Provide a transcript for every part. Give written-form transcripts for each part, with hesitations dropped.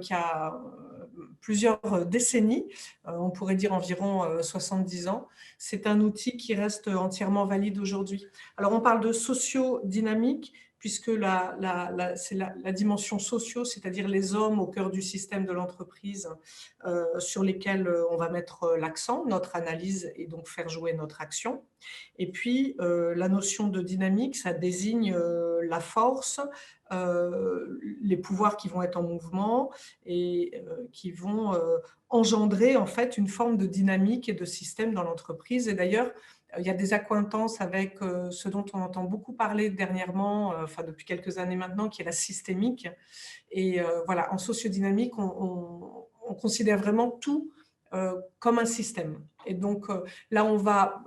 qui a plusieurs décennies, on pourrait dire environ 70 ans. C'est un outil qui reste entièrement valide aujourd'hui. Alors, on parle de sociodynamique, puisque c'est la dimension socio, c'est-à-dire les hommes au cœur du système de l'entreprise sur lesquels on va mettre l'accent, notre analyse et donc faire jouer notre action. Et puis, la notion de dynamique, ça désigne la force, les pouvoirs qui vont être en mouvement et qui vont engendrer en fait une forme de dynamique et de système dans l'entreprise. Et d'ailleurs, il y a des accointances avec ce dont on entend beaucoup parler dernièrement, enfin depuis quelques années maintenant, qui est la systémique. Et voilà, en sociodynamique, on considère vraiment tout comme un système. Et donc là, on va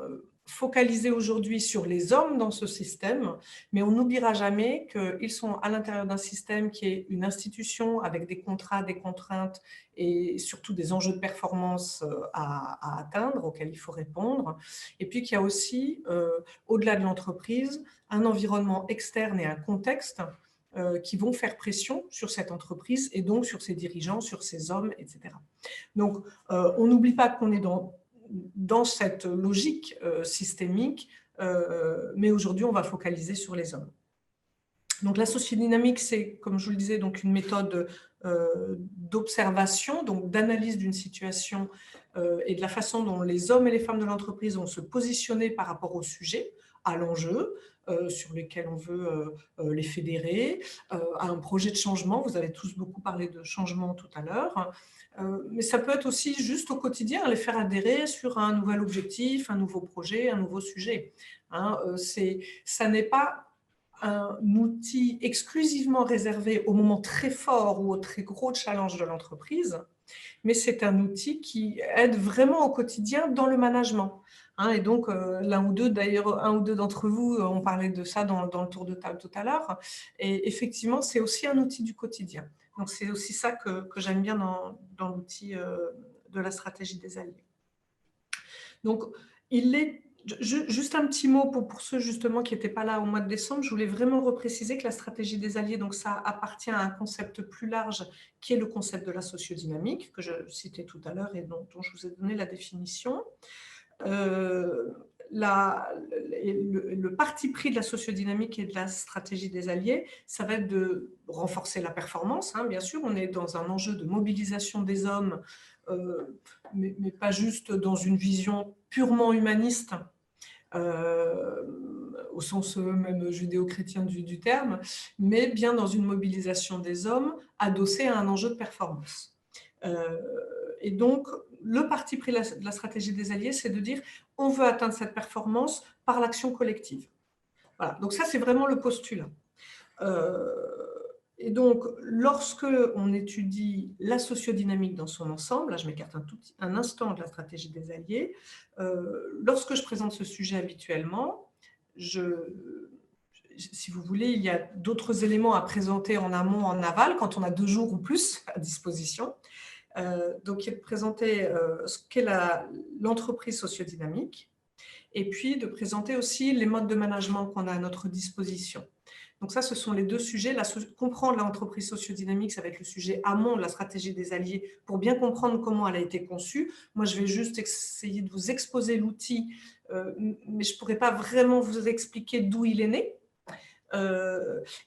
focaliser aujourd'hui sur les hommes dans ce système, mais on n'oubliera jamais qu'ils sont à l'intérieur d'un système qui est une institution avec des contrats, des contraintes et surtout des enjeux de performance à atteindre, auxquels il faut répondre. Et puis qu'il y a aussi, au-delà de l'entreprise, un environnement externe et un contexte qui vont faire pression sur cette entreprise et donc sur ses dirigeants, sur ses hommes, etc. Donc, on n'oublie pas qu'on est dans cette logique systémique, mais aujourd'hui, on va focaliser sur les hommes. Donc, la sociodynamique, c'est, comme je vous le disais, donc une méthode d'observation, donc d'analyse d'une situation et de la façon dont les hommes et les femmes de l'entreprise vont se positionner par rapport au sujet, à l'enjeu, sur lesquels on veut les fédérer, à un projet de changement. Vous avez tous beaucoup parlé de changement tout à l'heure. Mais ça peut être aussi juste au quotidien, les faire adhérer sur un nouvel objectif, un nouveau projet, un nouveau sujet. Hein, ça n'est pas un outil exclusivement réservé au moment très fort ou au très gros challenge de l'entreprise, mais c'est un outil qui aide vraiment au quotidien dans le management. Hein, et donc, l'un ou deux, d'ailleurs, un ou deux d'entre vous ont parlé de ça dans le tour de table tout à l'heure. Et effectivement, c'est aussi un outil du quotidien. Donc, c'est aussi ça que j'aime bien dans l'outil de la stratégie des alliés. Donc, juste un petit mot pour ceux justement qui n'étaient pas là au mois de décembre, je voulais vraiment repréciser que la stratégie des alliés, donc ça appartient à un concept plus large qui est le concept de la sociodynamique, que je citais tout à l'heure et dont je vous ai donné la définition. Le parti pris de la sociodynamique et de la stratégie des alliés, ça va être de renforcer la performance. Hein, bien sûr, on est dans un enjeu de mobilisation des hommes, mais pas juste dans une vision purement humaniste, au sens même judéo-chrétien du terme, mais bien dans une mobilisation des hommes adossée à un enjeu de performance. Et donc, le parti pris de la stratégie des alliés, c'est de dire on veut atteindre cette performance par l'action collective. Voilà, donc ça, c'est vraiment le postulat. Et donc, lorsque on étudie la sociodynamique dans son ensemble, là je m'écarte un instant de la stratégie des alliés, lorsque je présente ce sujet habituellement, si vous voulez, il y a d'autres éléments à présenter en amont, en aval, quand on a 2 jours ou plus à disposition. Donc, il est de présenter ce qu'est l'entreprise sociodynamique et puis de présenter aussi les modes de management qu'on a à notre disposition. Donc ça, ce sont les 2 sujets. Comprendre l'entreprise sociodynamique, ça va être le sujet amont de la stratégie des alliés pour bien comprendre comment elle a été conçue. Moi, je vais juste essayer de vous exposer l'outil, mais je ne pourrais pas vraiment vous expliquer d'où il est né.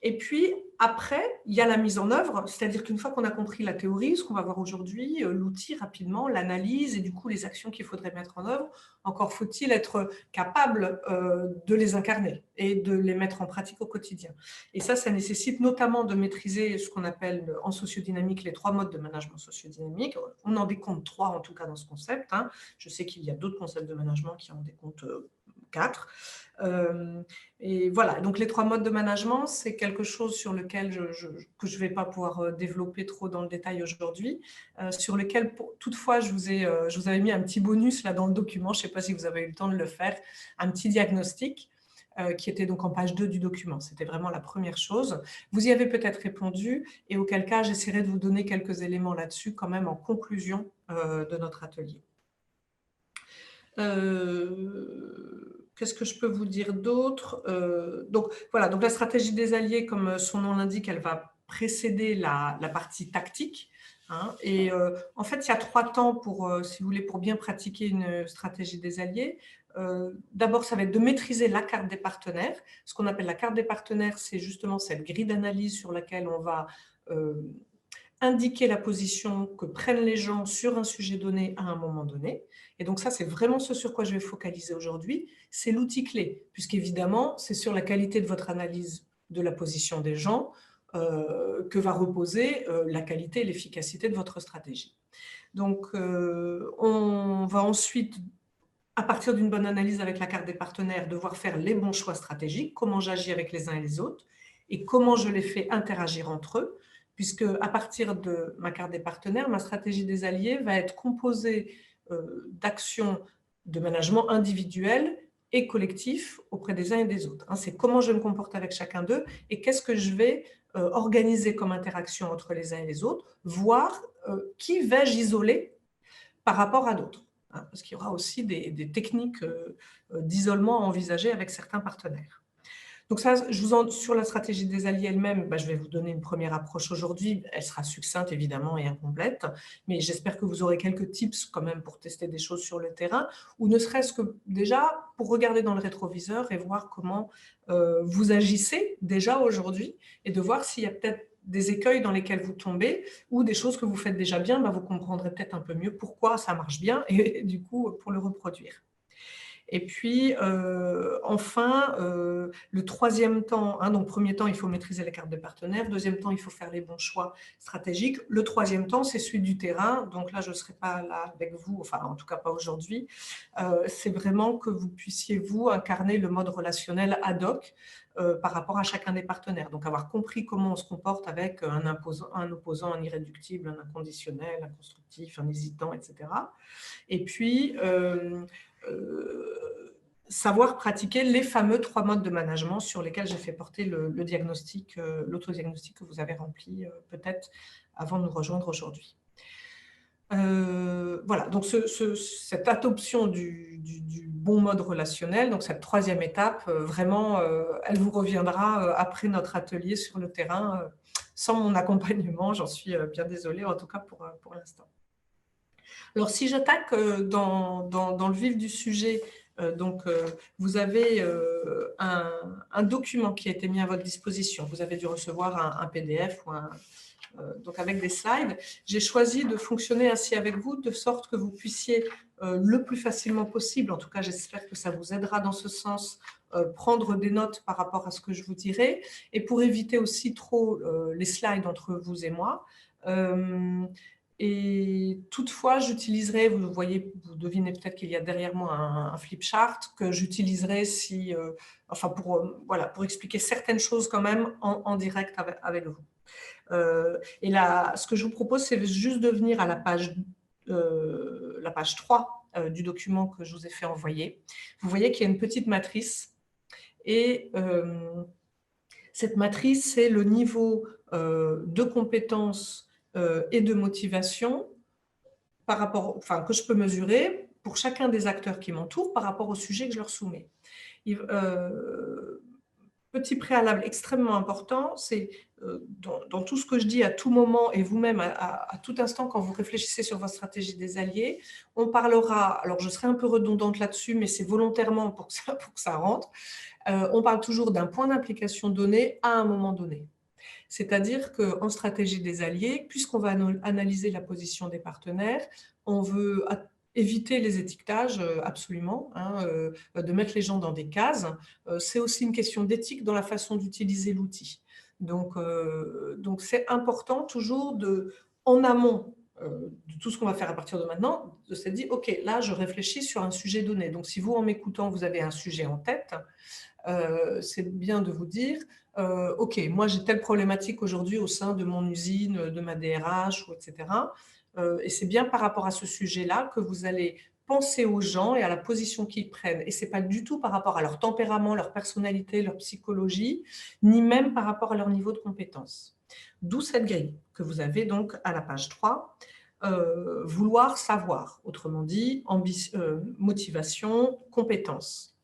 Et puis, après, il y a la mise en œuvre, c'est-à-dire qu'une fois qu'on a compris la théorie, ce qu'on va voir aujourd'hui, l'outil rapidement, l'analyse et du coup les actions qu'il faudrait mettre en œuvre, encore faut-il être capable de les incarner et de les mettre en pratique au quotidien. Et ça nécessite notamment de maîtriser ce qu'on appelle en sociodynamique les 3 modes de management sociodynamique. On en décompte 3 en tout cas dans ce concept. Hein. Je sais qu'il y a d'autres concepts de management qui en décomptent 4. Et voilà, donc les 3 modes de management, c'est quelque chose sur lequel que je ne vais pas pouvoir développer trop dans le détail aujourd'hui, sur lequel toutefois je vous avais mis un petit bonus là dans le document, je ne sais pas si vous avez eu le temps de le faire, un petit diagnostic qui était donc en page 2 du document. C'était vraiment la première chose. Vous y avez peut-être répondu et auquel cas j'essaierai de vous donner quelques éléments là-dessus quand même en conclusion de notre atelier. Qu'est-ce que je peux vous dire d'autre? Donc voilà, donc la stratégie des alliés, comme son nom l'indique, elle va précéder la partie tactique. Hein, et en fait, il y a 3 temps pour, si vous voulez, pour bien pratiquer une stratégie des alliés. D'abord, ça va être de maîtriser la carte des partenaires. Ce qu'on appelle la carte des partenaires, c'est justement cette grille d'analyse sur laquelle on va indiquer la position que prennent les gens sur un sujet donné à un moment donné. Et donc ça, c'est vraiment ce sur quoi je vais focaliser aujourd'hui. C'est l'outil clé, puisqu'évidemment, c'est sur la qualité de votre analyse de la position des gens que va reposer la qualité et l'efficacité de votre stratégie. Donc, on va ensuite, à partir d'une bonne analyse avec la carte des partenaires, devoir faire les bons choix stratégiques, comment j'agis avec les uns et les autres, et comment je les fais interagir entre eux, puisque à partir de ma carte des partenaires, ma stratégie des alliés va être composée d'actions de management individuel et collectif auprès des uns et des autres. C'est comment je me comporte avec chacun d'eux et qu'est-ce que je vais organiser comme interaction entre les uns et les autres, voire qui vais-je isoler par rapport à d'autres. Parce qu'il y aura aussi des techniques d'isolement à envisager avec certains partenaires. Donc ça, sur la stratégie des alliés elle-même, je vais vous donner une première approche aujourd'hui. Elle sera succincte évidemment et incomplète, mais j'espère que vous aurez quelques tips quand même pour tester des choses sur le terrain, ou ne serait-ce que déjà pour regarder dans le rétroviseur et voir comment vous agissez déjà aujourd'hui, et de voir s'il y a peut-être des écueils dans lesquels vous tombez, ou des choses que vous faites déjà bien, vous comprendrez peut-être un peu mieux pourquoi ça marche bien, et du coup pour le reproduire. Et puis, enfin, le troisième temps, donc premier temps, il faut maîtriser les cartes de partenaires. Deuxième temps, il faut faire les bons choix stratégiques. Le troisième temps, c'est celui du terrain. Donc là, je ne serai pas là avec vous, enfin, en tout cas pas aujourd'hui. C'est vraiment que vous puissiez, vous, incarner le mode relationnel ad hoc par rapport à chacun des partenaires. Donc, avoir compris comment on se comporte avec un opposant, un irréductible, un inconditionnel, un constructif, un hésitant, etc. Et puis, savoir pratiquer les fameux 3 modes de management sur lesquels j'ai fait porter le diagnostic, l'autodiagnostic que vous avez rempli peut-être avant de nous rejoindre aujourd'hui. Voilà, donc cette adoption du bon mode relationnel, donc cette troisième étape, vraiment, elle vous reviendra après notre atelier sur le terrain. Sans mon accompagnement, j'en suis bien désolée, en tout cas pour l'instant. Alors, si j'attaque dans le vif du sujet, vous avez un document qui a été mis à votre disposition. Vous avez dû recevoir un PDF ou donc avec des slides. J'ai choisi de fonctionner ainsi avec vous, de sorte que vous puissiez le plus facilement possible, en tout cas j'espère que ça vous aidera dans ce sens, prendre des notes par rapport à ce que je vous dirai, et pour éviter aussi trop les slides entre vous et moi. Et toutefois, j'utiliserai, vous voyez, vous devinez peut-être qu'il y a derrière moi un flip chart que j'utiliserai si, pour expliquer certaines choses quand même en direct avec vous. Et là, ce que je vous propose, c'est juste de venir à la page 3 du document que je vous ai fait envoyer. Vous voyez qu'il y a une petite matrice, et cette matrice, c'est le niveau de compétences et de motivation que je peux mesurer pour chacun des acteurs qui m'entourent par rapport au sujet que je leur soumets. Petit préalable extrêmement important, c'est dans tout ce que je dis à tout moment, et vous-même à tout instant quand vous réfléchissez sur votre stratégie des alliés, on parlera, alors je serai un peu redondante là-dessus, mais c'est volontairement pour que ça rentre, on parle toujours d'un point d'implication donné à un moment donné. C'est-à-dire qu'en stratégie des alliés, puisqu'on va analyser la position des partenaires, on veut éviter les étiquetages, absolument, de mettre les gens dans des cases. C'est aussi une question d'éthique dans la façon d'utiliser l'outil. Donc, c'est important toujours en amont de tout ce qu'on va faire à partir de maintenant, de se dire, OK, là, je réfléchis sur un sujet donné. Donc, si vous, en m'écoutant, vous avez un sujet en tête, c'est bien de vous dire, OK, moi, j'ai telle problématique aujourd'hui au sein de mon usine, de ma DRH, etc. Et c'est bien par rapport à ce sujet-là que vous allez penser aux gens et à la position qu'ils prennent. Et ce n'est pas du tout par rapport à leur tempérament, leur personnalité, leur psychologie, ni même par rapport à leur niveau de compétence. D'où cette grille que vous avez donc à la page 3. Vouloir savoir, autrement dit, motivation, compétence.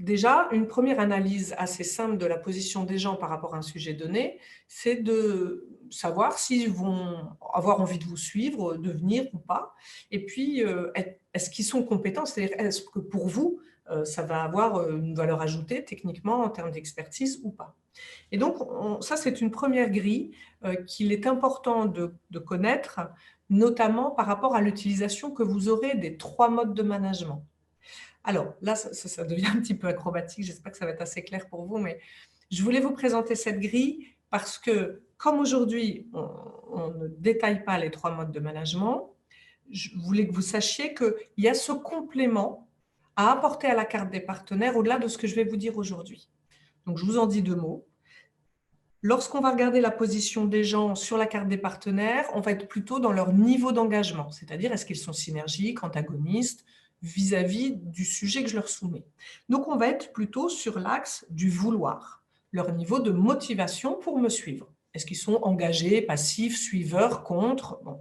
déjà, une première analyse assez simple de la position des gens par rapport à un sujet donné, c'est de savoir s'ils vont avoir envie de vous suivre, de venir ou pas. Et puis, est-ce qu'ils sont compétents? C'est-à-dire, est-ce que pour vous, ça va avoir une valeur ajoutée techniquement en termes d'expertise ou pas? Et donc, ça, c'est une première grille qu'il est important de connaître, notamment par rapport à l'utilisation que vous aurez des 3 modes de management. Alors là, ça devient un petit peu acrobatique, j'espère que ça va être assez clair pour vous, mais je voulais vous présenter cette grille parce que, comme aujourd'hui, on ne détaille pas les 3 modes de management, je voulais que vous sachiez qu'il y a ce complément à apporter à la carte des partenaires au-delà de ce que je vais vous dire aujourd'hui. Donc, je vous en dis 2 mots. Lorsqu'on va regarder la position des gens sur la carte des partenaires, on va être plutôt dans leur niveau d'engagement, c'est-à-dire est-ce qu'ils sont synergiques, antagonistes, vis-à-vis du sujet que je leur soumets. Donc, on va être plutôt sur l'axe du vouloir, leur niveau de motivation pour me suivre. Est-ce qu'ils sont engagés, passifs, suiveurs, contre? Bon.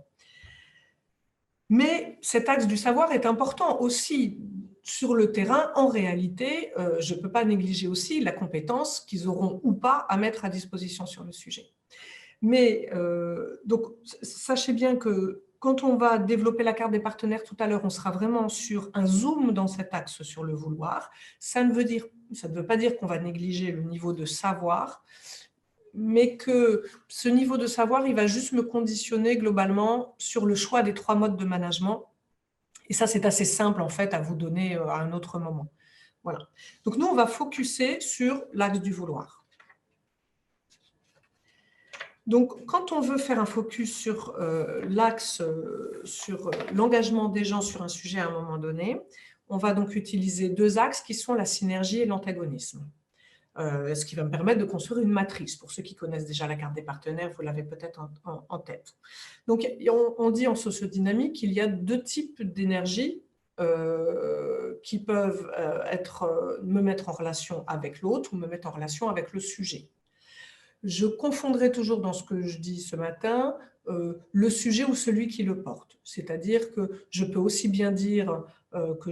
Mais cet axe du savoir est important aussi sur le terrain. En réalité, je ne peux pas négliger aussi la compétence qu'ils auront ou pas à mettre à disposition sur le sujet. Mais donc, sachez bien que quand on va développer la carte des partenaires tout à l'heure, on sera vraiment sur un zoom dans cet axe sur le vouloir. Ça ne veut pas dire qu'on va négliger le niveau de savoir, mais que ce niveau de savoir, il va juste me conditionner globalement sur le choix des 3 modes de management. Et ça, c'est assez simple en fait à vous donner à un autre moment. Voilà. Donc nous, on va focuser sur l'axe du vouloir. Donc, quand on veut faire un focus sur l'axe, sur l'engagement des gens sur un sujet à un moment donné, on va donc utiliser 2 axes qui sont la synergie et l'antagonisme. Ce qui va me permettre de construire une matrice. Pour ceux qui connaissent déjà la carte des partenaires, vous l'avez peut-être en tête. Donc, on dit en sociodynamique qu'il y a 2 types d'énergie qui peuvent me mettre en relation avec l'autre ou me mettre en relation avec le sujet. Je confondrai toujours dans ce que je dis ce matin le sujet ou celui qui le porte. C'est-à-dire que je peux aussi bien dire que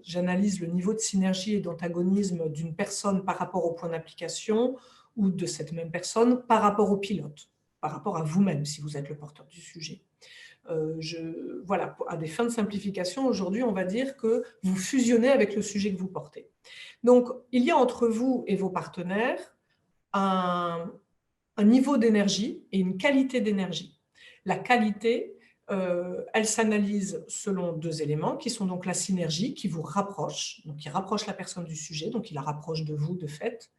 j'analyse le niveau de synergie et d'antagonisme d'une personne par rapport au point d'application ou de cette même personne par rapport au pilote, par rapport à vous-même si vous êtes le porteur du sujet. Voilà, à des fins de simplification, aujourd'hui, on va dire que vous fusionnez avec le sujet que vous portez. Donc, il y a entre vous et vos partenaires un niveau d'énergie et une qualité d'énergie. La qualité, elle s'analyse selon 2 éléments qui sont donc la synergie qui vous rapproche, donc qui rapproche la personne du sujet, donc qui la rapproche de vous de fait,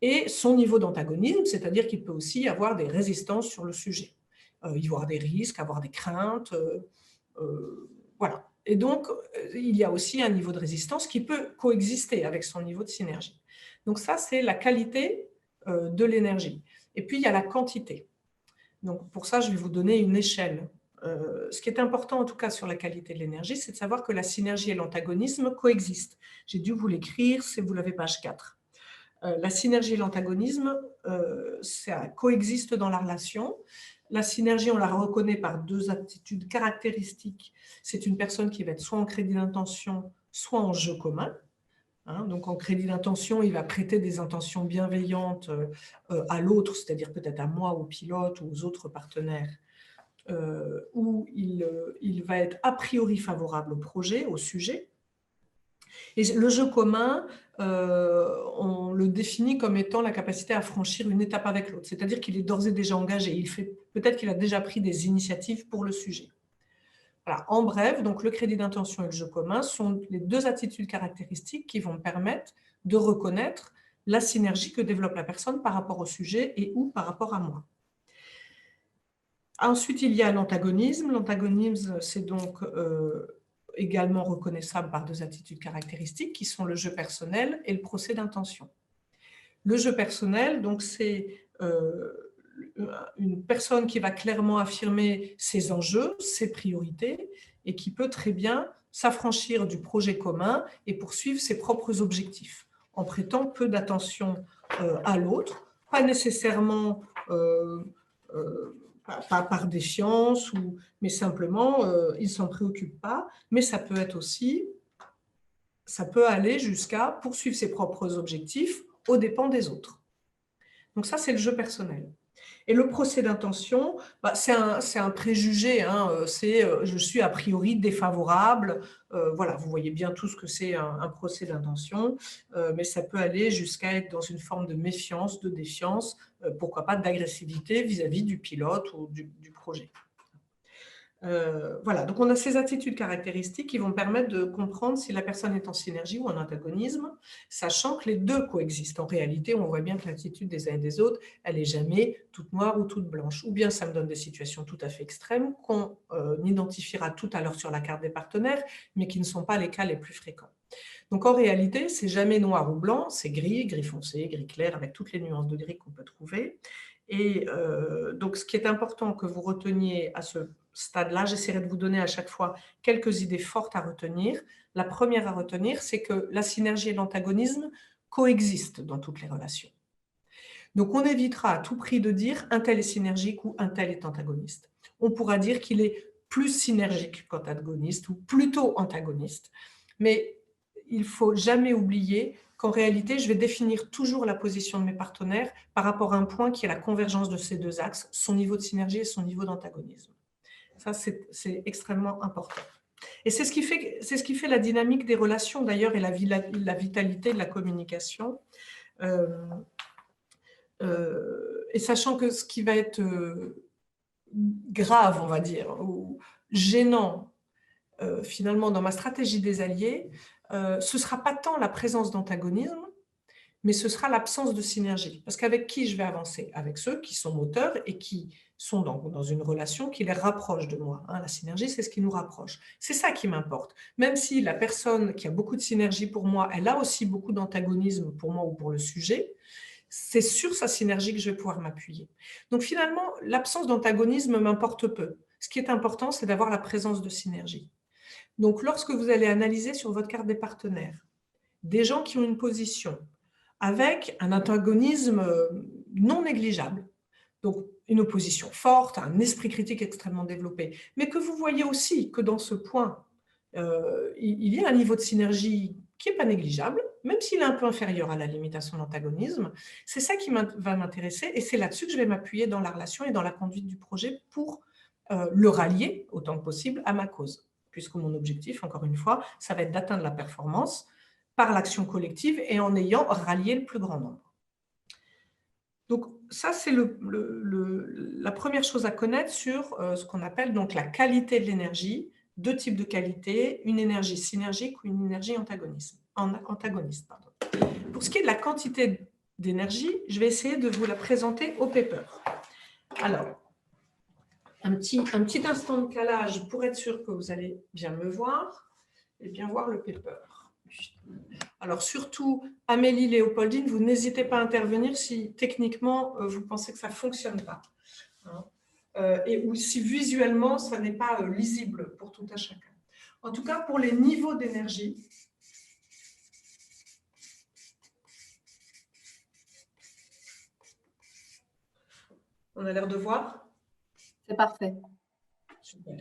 et son niveau d'antagonisme, c'est-à-dire qu'il peut aussi y avoir des résistances sur le sujet, y avoir des risques, avoir des craintes, voilà. Et donc, il y a aussi un niveau de résistance qui peut coexister avec son niveau de synergie. Donc ça, c'est la qualité de l'énergie. Et puis, il y a la quantité. Donc, pour ça, je vais vous donner une échelle. Ce qui est important, en tout cas, sur la qualité de l'énergie, c'est de savoir que la synergie et l'antagonisme coexistent. J'ai dû vous l'écrire, vous l'avez page 4. La synergie et l'antagonisme, ça coexiste dans la relation. La synergie, on la reconnaît par 2 aptitudes caractéristiques. C'est une personne qui va être soit en crédit d'intention, soit en jeu commun. Donc, en crédit d'intention, il va prêter des intentions bienveillantes à l'autre, c'est-à-dire peut-être à moi, au pilote ou aux autres partenaires, où il va être a priori favorable au projet, au sujet. Et le jeu commun, on le définit comme étant la capacité à franchir une étape avec l'autre, c'est-à-dire qu'il est d'ores et déjà engagé. Peut-être qu'il a déjà pris des initiatives pour le sujet. Voilà. En bref, donc le crédit d'intention et le jeu commun sont les 2 attitudes caractéristiques qui vont me permettre de reconnaître la synergie que développe la personne par rapport au sujet et ou par rapport à moi. Ensuite, il y a l'antagonisme. L'antagonisme, c'est donc également reconnaissable par 2 attitudes caractéristiques qui sont le jeu personnel et le procès d'intention. Le jeu personnel, donc c'est une personne qui va clairement affirmer ses enjeux, ses priorités et qui peut très bien s'affranchir du projet commun et poursuivre ses propres objectifs en prêtant peu d'attention à l'autre, pas nécessairement par défiance, mais simplement il ne s'en préoccupe pas, mais ça peut être aussi ça peut aller jusqu'à poursuivre ses propres objectifs aux dépens des autres. Donc ça, c'est le jeu personnel. Et le procès d'intention, c'est un préjugé, hein, c'est je suis a priori défavorable. Voilà, vous voyez bien tout ce que c'est un procès d'intention, mais ça peut aller jusqu'à être dans une forme de méfiance, de défiance, pourquoi pas d'agressivité vis-à-vis du pilote ou du projet. Voilà, donc on a ces attitudes caractéristiques qui vont permettre de comprendre si la personne est en synergie ou en antagonisme, sachant que les deux coexistent. En réalité, on voit bien que l'attitude des uns et des autres, elle n'est jamais toute noire ou toute blanche. Ou bien ça me donne des situations tout à fait extrêmes qu'on identifiera tout à l'heure sur la carte des partenaires, mais qui ne sont pas les cas les plus fréquents. Donc en réalité, c'est jamais noir ou blanc, c'est gris, gris foncé, gris clair, avec toutes les nuances de gris qu'on peut trouver. Et donc ce qui est important que vous reteniez à ce stade-là, j'essaierai de vous donner à chaque fois quelques idées fortes à retenir. La première à retenir, c'est que la synergie et l'antagonisme coexistent dans toutes les relations. Donc on évitera à tout prix de dire un tel est synergique ou un tel est antagoniste. On pourra dire qu'il est plus synergique qu'antagoniste ou plutôt antagoniste, mais il ne faut jamais oublier qu'en réalité, je vais définir toujours la position de mes partenaires par rapport à un point qui est la convergence de ces deux axes, son niveau de synergie et son niveau d'antagonisme. Ça, c'est extrêmement important. Et c'est ce qui fait la dynamique des relations, d'ailleurs, et la vitalité de la communication. Et sachant que ce qui va être grave, on va dire, ou gênant, finalement, dans ma stratégie des alliés, ce ne sera pas tant la présence d'antagonisme, mais ce sera l'absence de synergie. Parce qu'avec qui je vais avancer? Avec ceux qui sont moteurs et qui sont dans une relation qui les rapproche de moi. La synergie, c'est ce qui nous rapproche. C'est ça qui m'importe. Même si la personne qui a beaucoup de synergie pour moi, elle a aussi beaucoup d'antagonisme pour moi ou pour le sujet, c'est sur sa synergie que je vais pouvoir m'appuyer. Donc finalement, l'absence d'antagonisme m'importe peu. Ce qui est important, c'est d'avoir la présence de synergie. Donc lorsque vous allez analyser sur votre carte des partenaires, des gens qui ont une position avec un antagonisme non négligeable, donc une opposition forte, un esprit critique extrêmement développé, mais que vous voyez aussi que dans ce point, il y a un niveau de synergie qui n'est pas négligeable, même s'il est un peu inférieur à la limite à son antagonisme, c'est ça qui va m'intéresser et c'est là-dessus que je vais m'appuyer dans la relation et dans la conduite du projet pour le rallier autant que possible à ma cause, puisque mon objectif, encore une fois, ça va être d'atteindre la performance par l'action collective et en ayant rallié le plus grand nombre. Donc ça, c'est la première chose à connaître sur ce qu'on appelle donc la qualité de l'énergie. Deux types de qualité, une énergie synergique ou une énergie antagoniste. Pour ce qui est de la quantité d'énergie, je vais essayer de vous la présenter au paper. Alors, un petit instant de calage pour être sûr que vous allez bien me voir et bien voir le paper. Alors surtout, Amélie, Léopoldine, vous n'hésitez pas à intervenir si techniquement vous pensez que ça ne fonctionne pas. Ou si visuellement, ça n'est pas lisible pour tout un chacun. En tout cas, pour les niveaux d'énergie, on a l'air de voir? C'est parfait. Super.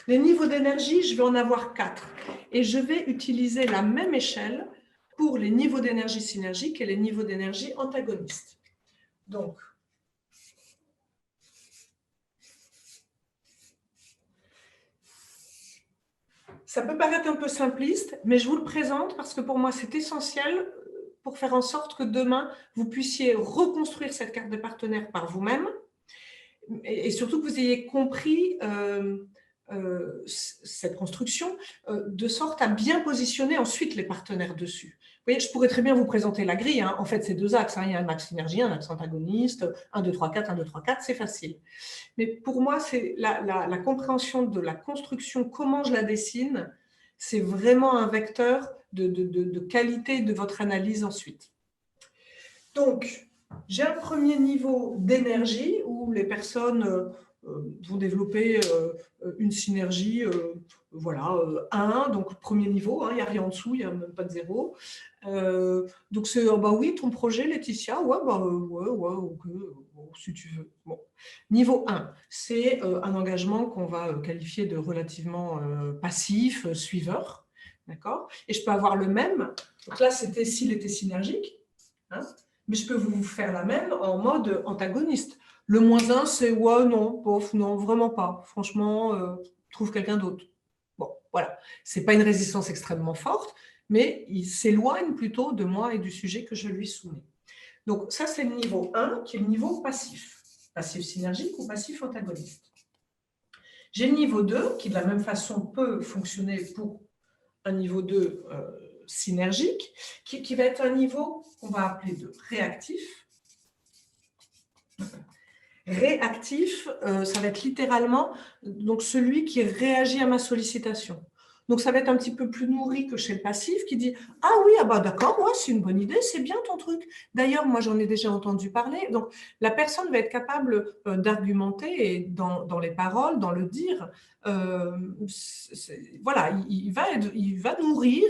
Les niveaux d'énergie, je vais en avoir 4. Et je vais utiliser la même échelle pour les niveaux d'énergie synergique et les niveaux d'énergie antagonistes. Donc, ça peut paraître un peu simpliste, mais je vous le présente parce que pour moi, c'est essentiel pour faire en sorte que demain, vous puissiez reconstruire cette carte de partenaire par vous-même et surtout que vous ayez compris cette construction de sorte à bien positionner ensuite les partenaires dessus. Vous voyez, je pourrais très bien vous présenter la grille. En fait, c'est deux axes. Il y a un axe synergie, un axe antagoniste, 1, 2, 3, 4, 1, 2, 3, 4, c'est facile. Mais pour moi, c'est la compréhension de la construction, comment je la dessine, c'est vraiment un vecteur de qualité de votre analyse ensuite. Donc, j'ai un premier niveau d'énergie où les personnes vont développer une synergie, voilà, 1, donc premier niveau, il n'y a rien en dessous, il n'y a même pas de 0. Donc c'est, bah oui, ton projet, Laetitia, ouais, ok, si tu veux. Bon. Niveau 1, c'est un engagement qu'on va qualifier de relativement passif, suiveur. d'accord? Et je peux avoir le même, donc là, c'était s'il était synergique, hein, mais je peux vous faire la même en mode antagoniste. Le -1, c'est ouais, non, bof, non, vraiment pas. Franchement, trouve quelqu'un d'autre. Bon, voilà. Ce n'est pas une résistance extrêmement forte, mais il s'éloigne plutôt de moi et du sujet que je lui soumets. Donc, ça, c'est le niveau 1, qui est le niveau passif. Passif synergique ou passif antagoniste. J'ai le niveau 2, qui de la même façon peut fonctionner pour un niveau 2 synergique, qui va être un niveau qu'on va appeler de réactif. Réactif, ça va être littéralement donc celui qui réagit à ma sollicitation. Donc, ça va être un petit peu plus nourri que chez le passif qui dit « Ah oui, ah bah d'accord, ouais, c'est une bonne idée, c'est bien ton truc. D'ailleurs, moi, j'en ai déjà entendu parler. » Donc, la personne va être capable d'argumenter et dans les paroles, dans le dire. Voilà, il va nourrir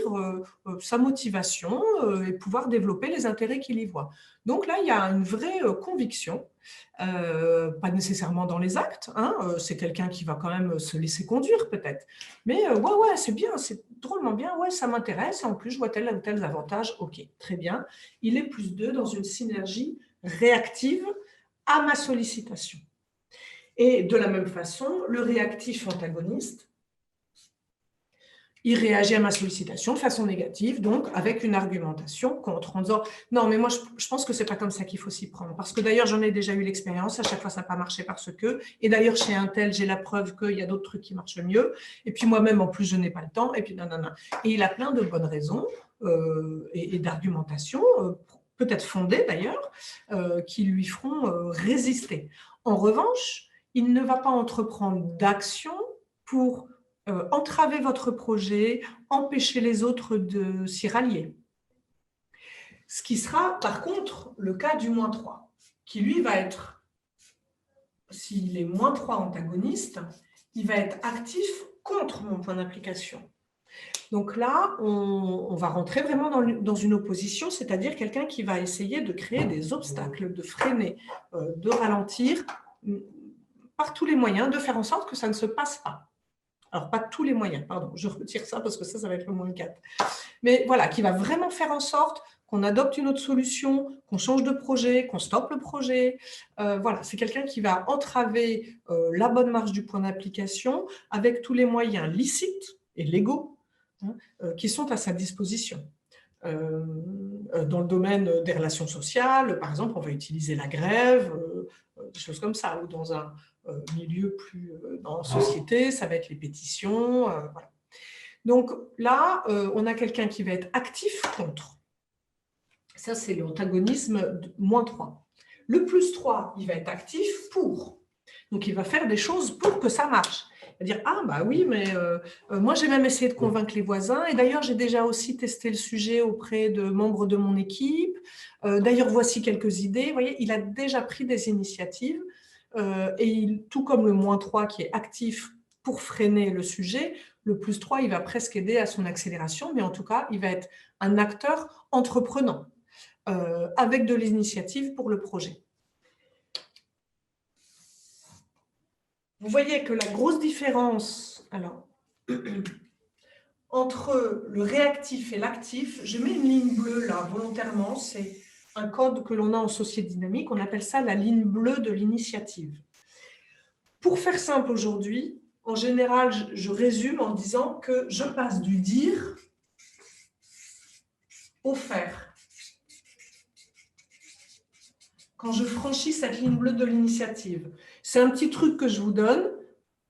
sa motivation et pouvoir développer les intérêts qu'il y voit. Donc là, il y a une vraie conviction. Pas nécessairement dans les actes, hein, c'est quelqu'un qui va quand même se laisser conduire peut-être, mais ouais, c'est bien, c'est drôlement bien, ouais, ça m'intéresse, et en plus je vois tel ou tel avantage, ok, très bien, il est +2 dans une synergie réactive à ma sollicitation. Et de la même façon, le réactif antagoniste, il réagit à ma sollicitation de façon négative, donc avec une argumentation contre, en disant « Non, mais moi, je pense que ce n'est pas comme ça qu'il faut s'y prendre. Parce que d'ailleurs, j'en ai déjà eu l'expérience, à chaque fois, ça n'a pas marché parce que, et d'ailleurs, chez un tel, j'ai la preuve qu'il y a d'autres trucs qui marchent mieux, et puis moi-même, en plus, je n'ai pas le temps, et puis nanana. » Et il a plein de bonnes raisons et d'argumentation, peut-être fondées d'ailleurs, qui lui feront résister. En revanche, il ne va pas entreprendre d'action pour entraver votre projet, empêcher les autres de s'y rallier. Ce qui sera par contre le cas du -3, qui lui va être, s'il est -3 antagoniste, il va être actif contre mon point d'application. Donc là, on va rentrer vraiment dans une opposition, c'est-à-dire quelqu'un qui va essayer de créer des obstacles, de freiner, de ralentir par tous les moyens, de faire en sorte que ça ne se passe pas. Alors, pas tous les moyens, pardon, je retire ça parce que ça va être le -4. Mais voilà, qui va vraiment faire en sorte qu'on adopte une autre solution, qu'on change de projet, qu'on stoppe le projet. Voilà, c'est quelqu'un qui va entraver la bonne marche du point d'application avec tous les moyens licites et légaux hein, qui sont à sa disposition. Dans le domaine des relations sociales, par exemple, on va utiliser la grève, des choses comme ça, ou dans un milieu plus dans la société, ça va être les pétitions. Voilà. Donc là, on a quelqu'un qui va être actif contre. Ça, c'est l'antagonisme -3. Le +3, il va être actif pour. Donc, il va faire des choses pour que ça marche. Il va dire, ah bah oui, mais moi, j'ai même essayé de convaincre les voisins. Et d'ailleurs, j'ai déjà aussi testé le sujet auprès de membres de mon équipe. D'ailleurs, voici quelques idées. Vous voyez, il a déjà pris des initiatives. Tout comme le -3 qui est actif pour freiner le sujet, le +3, il va presque aider à son accélération, mais en tout cas, il va être un acteur entreprenant, avec de l'initiative pour le projet. Vous voyez que la grosse différence alors, entre le réactif et l'actif, je mets une ligne bleue là, volontairement, c'est un code que l'on a en société dynamique, on appelle ça la ligne bleue de l'initiative. Pour faire simple aujourd'hui, en général, je résume en disant que je passe du dire au faire. Quand je franchis cette ligne bleue de l'initiative. C'est un petit truc que je vous donne,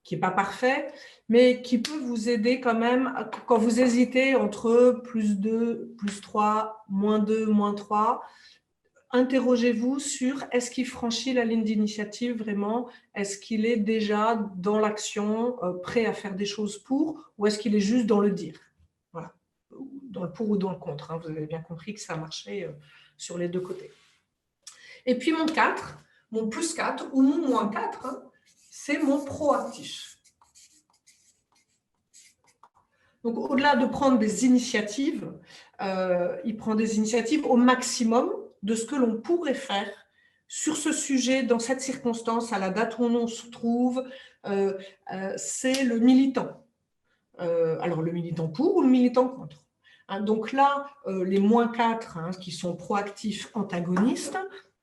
qui n'est pas parfait, mais qui peut vous aider quand même quand vous hésitez entre +2, +3, -2, -3. Interrogez-vous sur est-ce qu'il franchit la ligne d'initiative vraiment? Est-ce qu'il est déjà dans l'action, prêt à faire des choses pour, ou est-ce qu'il est juste dans le dire? Voilà, dans le pour ou dans le contre. Hein. Vous avez bien compris que ça marchait sur les deux côtés. Et puis mon 4, mon +4 ou mon -4, hein, c'est mon proactif. Donc au-delà de prendre des initiatives, il prend des initiatives au maximum de ce que l'on pourrait faire sur ce sujet, dans cette circonstance, à la date où on se trouve, c'est le militant. alors le militant pour ou le militant contre. Hein, donc là, les -4, hein, qui sont proactifs antagonistes,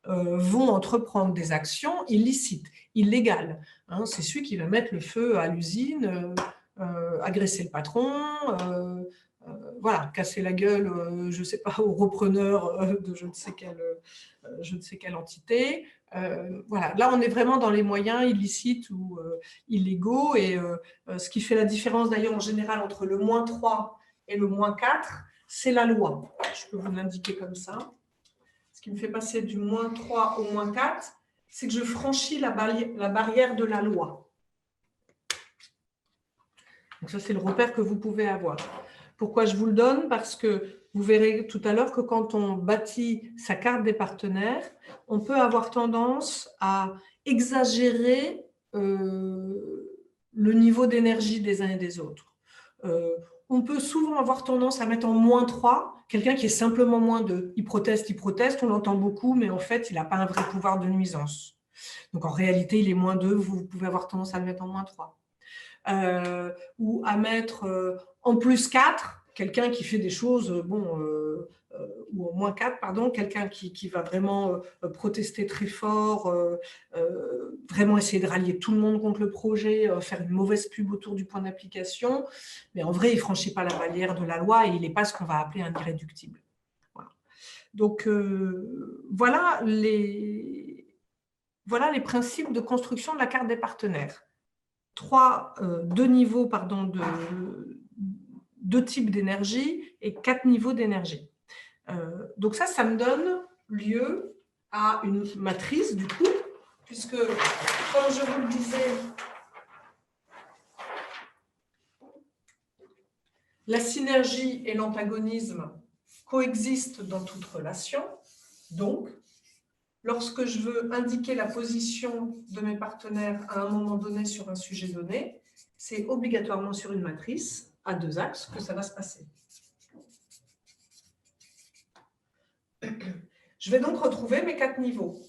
vont entreprendre des actions illicites, illégales. Hein, c'est celui qui va mettre le feu à l'usine, agresser le patron, voilà, casser la gueule, je ne sais pas, au repreneur de je ne sais quelle entité. Voilà, là, on est vraiment dans les moyens illicites ou illégaux. Et ce qui fait la différence, d'ailleurs, en général, entre le -3 et le -4, c'est la loi. Je peux vous l'indiquer comme ça. Ce qui me fait passer du -3 au -4, c'est que je franchis la barrière de la loi. Donc ça, c'est le repère que vous pouvez avoir. Pourquoi je vous le donne? Parce que vous verrez tout à l'heure que quand on bâtit sa carte des partenaires, on peut avoir tendance à exagérer le niveau d'énergie des uns et des autres. On peut souvent avoir tendance à mettre en -3 quelqu'un qui est simplement -2. Il proteste, on l'entend beaucoup, mais en fait, il n'a pas un vrai pouvoir de nuisance. Donc en réalité, il est -2, vous pouvez avoir tendance à le mettre en -3. Ou à mettre en +4, quelqu'un qui fait des choses, ou en -4, pardon, quelqu'un qui va vraiment protester très fort, vraiment essayer de rallier tout le monde contre le projet, faire une mauvaise pub autour du point d'application, mais en vrai, il ne franchit pas la barrière de la loi et il n'est pas ce qu'on va appeler un irréductible. Voilà. Donc, voilà les principes de construction de la carte des partenaires. Deux niveaux deux types d'énergie et 4 niveaux d'énergie. Donc ça me donne lieu à une matrice du coup, puisque comme je vous le disais, la synergie et l'antagonisme coexistent dans toute relation. Donc, lorsque je veux indiquer la position de mes partenaires à un moment donné sur un sujet donné, c'est obligatoirement sur une matrice à 2 axes que ça va se passer. Je vais donc retrouver mes 4 niveaux.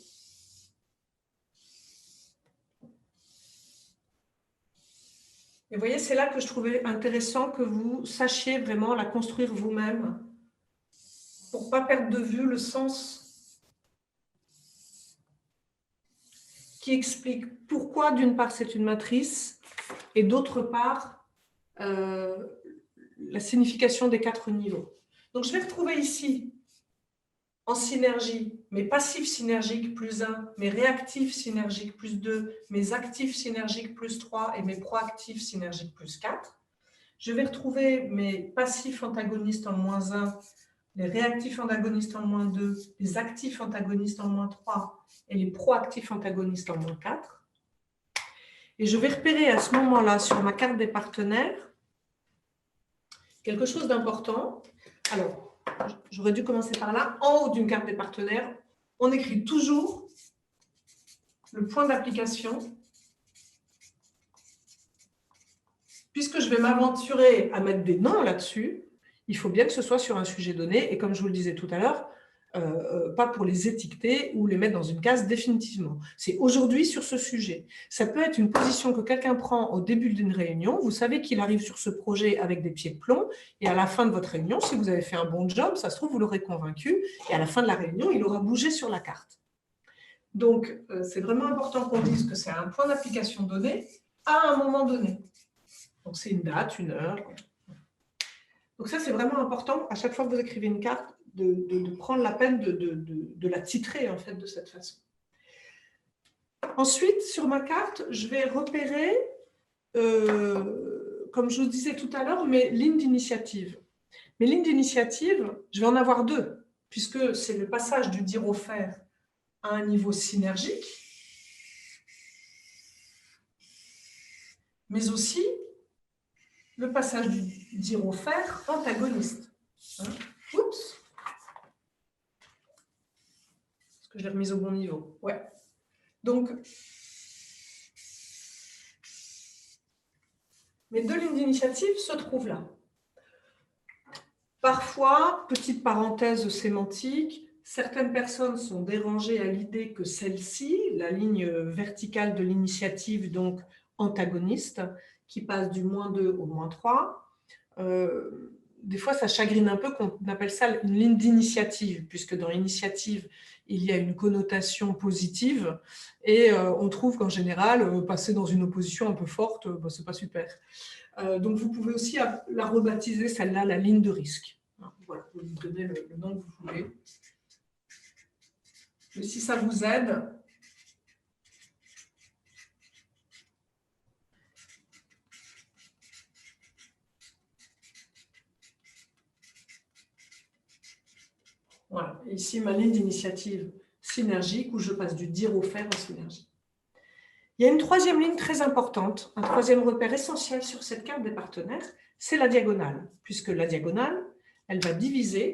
Et vous voyez, c'est là que je trouvais intéressant que vous sachiez vraiment la construire vous-même pour ne pas perdre de vue le sens qui explique pourquoi, d'une part, c'est une matrice et d'autre part, la signification des 4 niveaux. Donc, je vais retrouver ici, en synergie, mes passifs synergiques +1, mes réactifs synergiques +2, mes actifs synergiques +3 et mes proactifs synergiques +4. Je vais retrouver mes passifs antagonistes en -1, les réactifs antagonistes en -2, les actifs antagonistes en -3 et les proactifs antagonistes en -4. Et je vais repérer à ce moment-là, sur ma carte des partenaires, quelque chose d'important. Alors, j'aurais dû commencer par là. En haut d'une carte des partenaires, on écrit toujours le point d'application. Puisque je vais m'aventurer à mettre des noms là-dessus, il faut bien que ce soit sur un sujet donné. Et comme je vous le disais tout à l'heure, pas pour les étiqueter ou les mettre dans une case définitivement. C'est aujourd'hui sur ce sujet. Ça peut être une position que quelqu'un prend au début d'une réunion. Vous savez qu'il arrive sur ce projet avec des pieds de plomb et à la fin de votre réunion, si vous avez fait un bon job, ça se trouve, vous l'aurez convaincu et à la fin de la réunion, il aura bougé sur la carte. Donc, c'est vraiment important qu'on dise que c'est un point d'application donné à un moment donné. Donc, c'est une date, une heure. Donc, ça, c'est vraiment important. À chaque fois que vous écrivez une carte, de prendre la peine de la titrer, en fait, de cette façon. Ensuite, sur ma carte, je vais repérer, comme je vous disais tout à l'heure, mes lignes d'initiative. Mes lignes d'initiative, je vais en avoir 2, puisque c'est le passage du dire au faire à un niveau synergique, mais aussi le passage du dire au faire antagoniste. Hein? Oups! Est-ce que je l'ai remise au bon niveau? Ouais. Donc, mes 2 lignes d'initiative se trouvent là. Parfois, petite parenthèse sémantique, certaines personnes sont dérangées à l'idée que celle-ci, la ligne verticale de l'initiative, donc antagoniste, qui passe du -2 au -3. Des fois, ça chagrine un peu qu'on appelle ça une ligne d'initiative, puisque dans l'initiative, il y a une connotation positive et on trouve qu'en général, passer dans une opposition un peu forte, c'est pas super. Donc, vous pouvez aussi la rebaptiser, celle-là, la ligne de risque. Voilà, vous lui donnez le nom que vous voulez. Mais si ça vous aide, voilà. Ici, ma ligne d'initiative synergique où je passe du dire au faire en synergie. Il y a une troisième ligne très importante, un troisième repère essentiel sur cette carte des partenaires, c'est la diagonale, puisque la diagonale, elle va diviser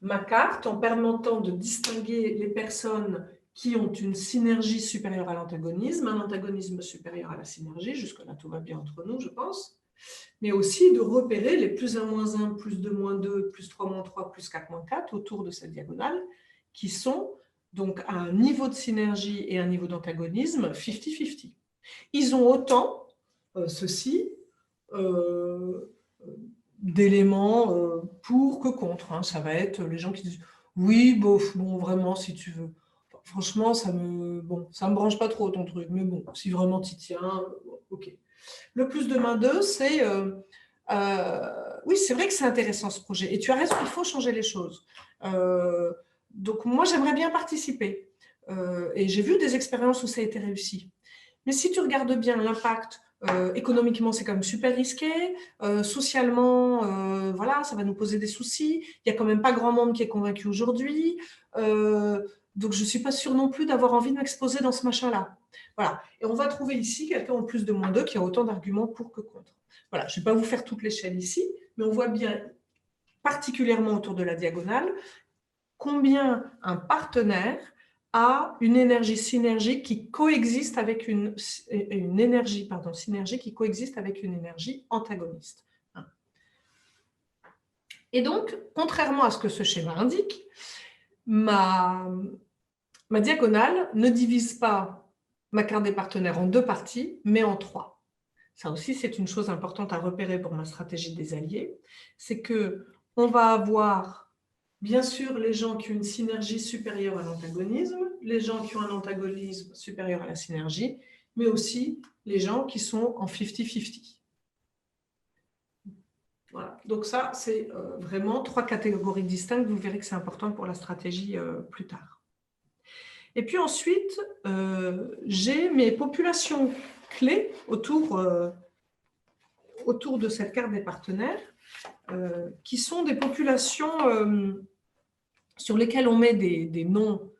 ma carte en permettant de distinguer les personnes qui ont une synergie supérieure à l'antagonisme, un antagonisme supérieur à la synergie, jusque-là tout va bien entre nous, je pense, mais aussi de repérer les +1, -1, +2, -2, +3, -3, +4, -4 autour de cette diagonale, qui sont donc à un niveau de synergie et un niveau d'antagonisme 50-50. Ils ont autant, ceci, d'éléments pour que contre. Hein. Ça va être les gens qui disent « Oui, bof, bon, vraiment, si tu veux. Franchement, ça me branche pas trop ton truc, mais bon, si vraiment tu tiens, ok. » Le plus de main 2, c'est oui, c'est vrai que c'est intéressant ce projet. Et tu as raison, il faut changer les choses. Donc, moi, j'aimerais bien participer. Et j'ai vu des expériences où ça a été réussi. Mais si tu regardes bien l'impact, économiquement, c'est quand même super risqué. Socialement, voilà, ça va nous poser des soucis. Il n'y a quand même pas grand monde qui est convaincu aujourd'hui. Donc, je ne suis pas sûre non plus d'avoir envie de m'exposer dans ce machin-là. Voilà. Et on va trouver ici quelqu'un en plus de -2 qui a autant d'arguments pour que contre. Voilà, je ne vais pas vous faire toute l'échelle ici, mais on voit bien, particulièrement autour de la diagonale, combien un partenaire a une énergie synergique qui coexiste avec une énergie synergique qui coexiste avec une énergie antagoniste. Et donc, contrairement à ce que ce schéma indique, ma diagonale ne divise pas ma carte des partenaires en 2 parties, mais en 3. Ça aussi, c'est une chose importante à repérer pour ma stratégie des alliés, c'est qu'on va avoir, bien sûr, les gens qui ont une synergie supérieure à l'antagonisme, les gens qui ont un antagonisme supérieur à la synergie, mais aussi les gens qui sont en 50-50. Voilà. Donc ça, c'est vraiment 3 catégories distinctes. Vous verrez que c'est important pour la stratégie plus tard. Et puis ensuite, j'ai mes populations clés autour de cette carte des partenaires, qui sont des populations sur lesquelles on met des noms,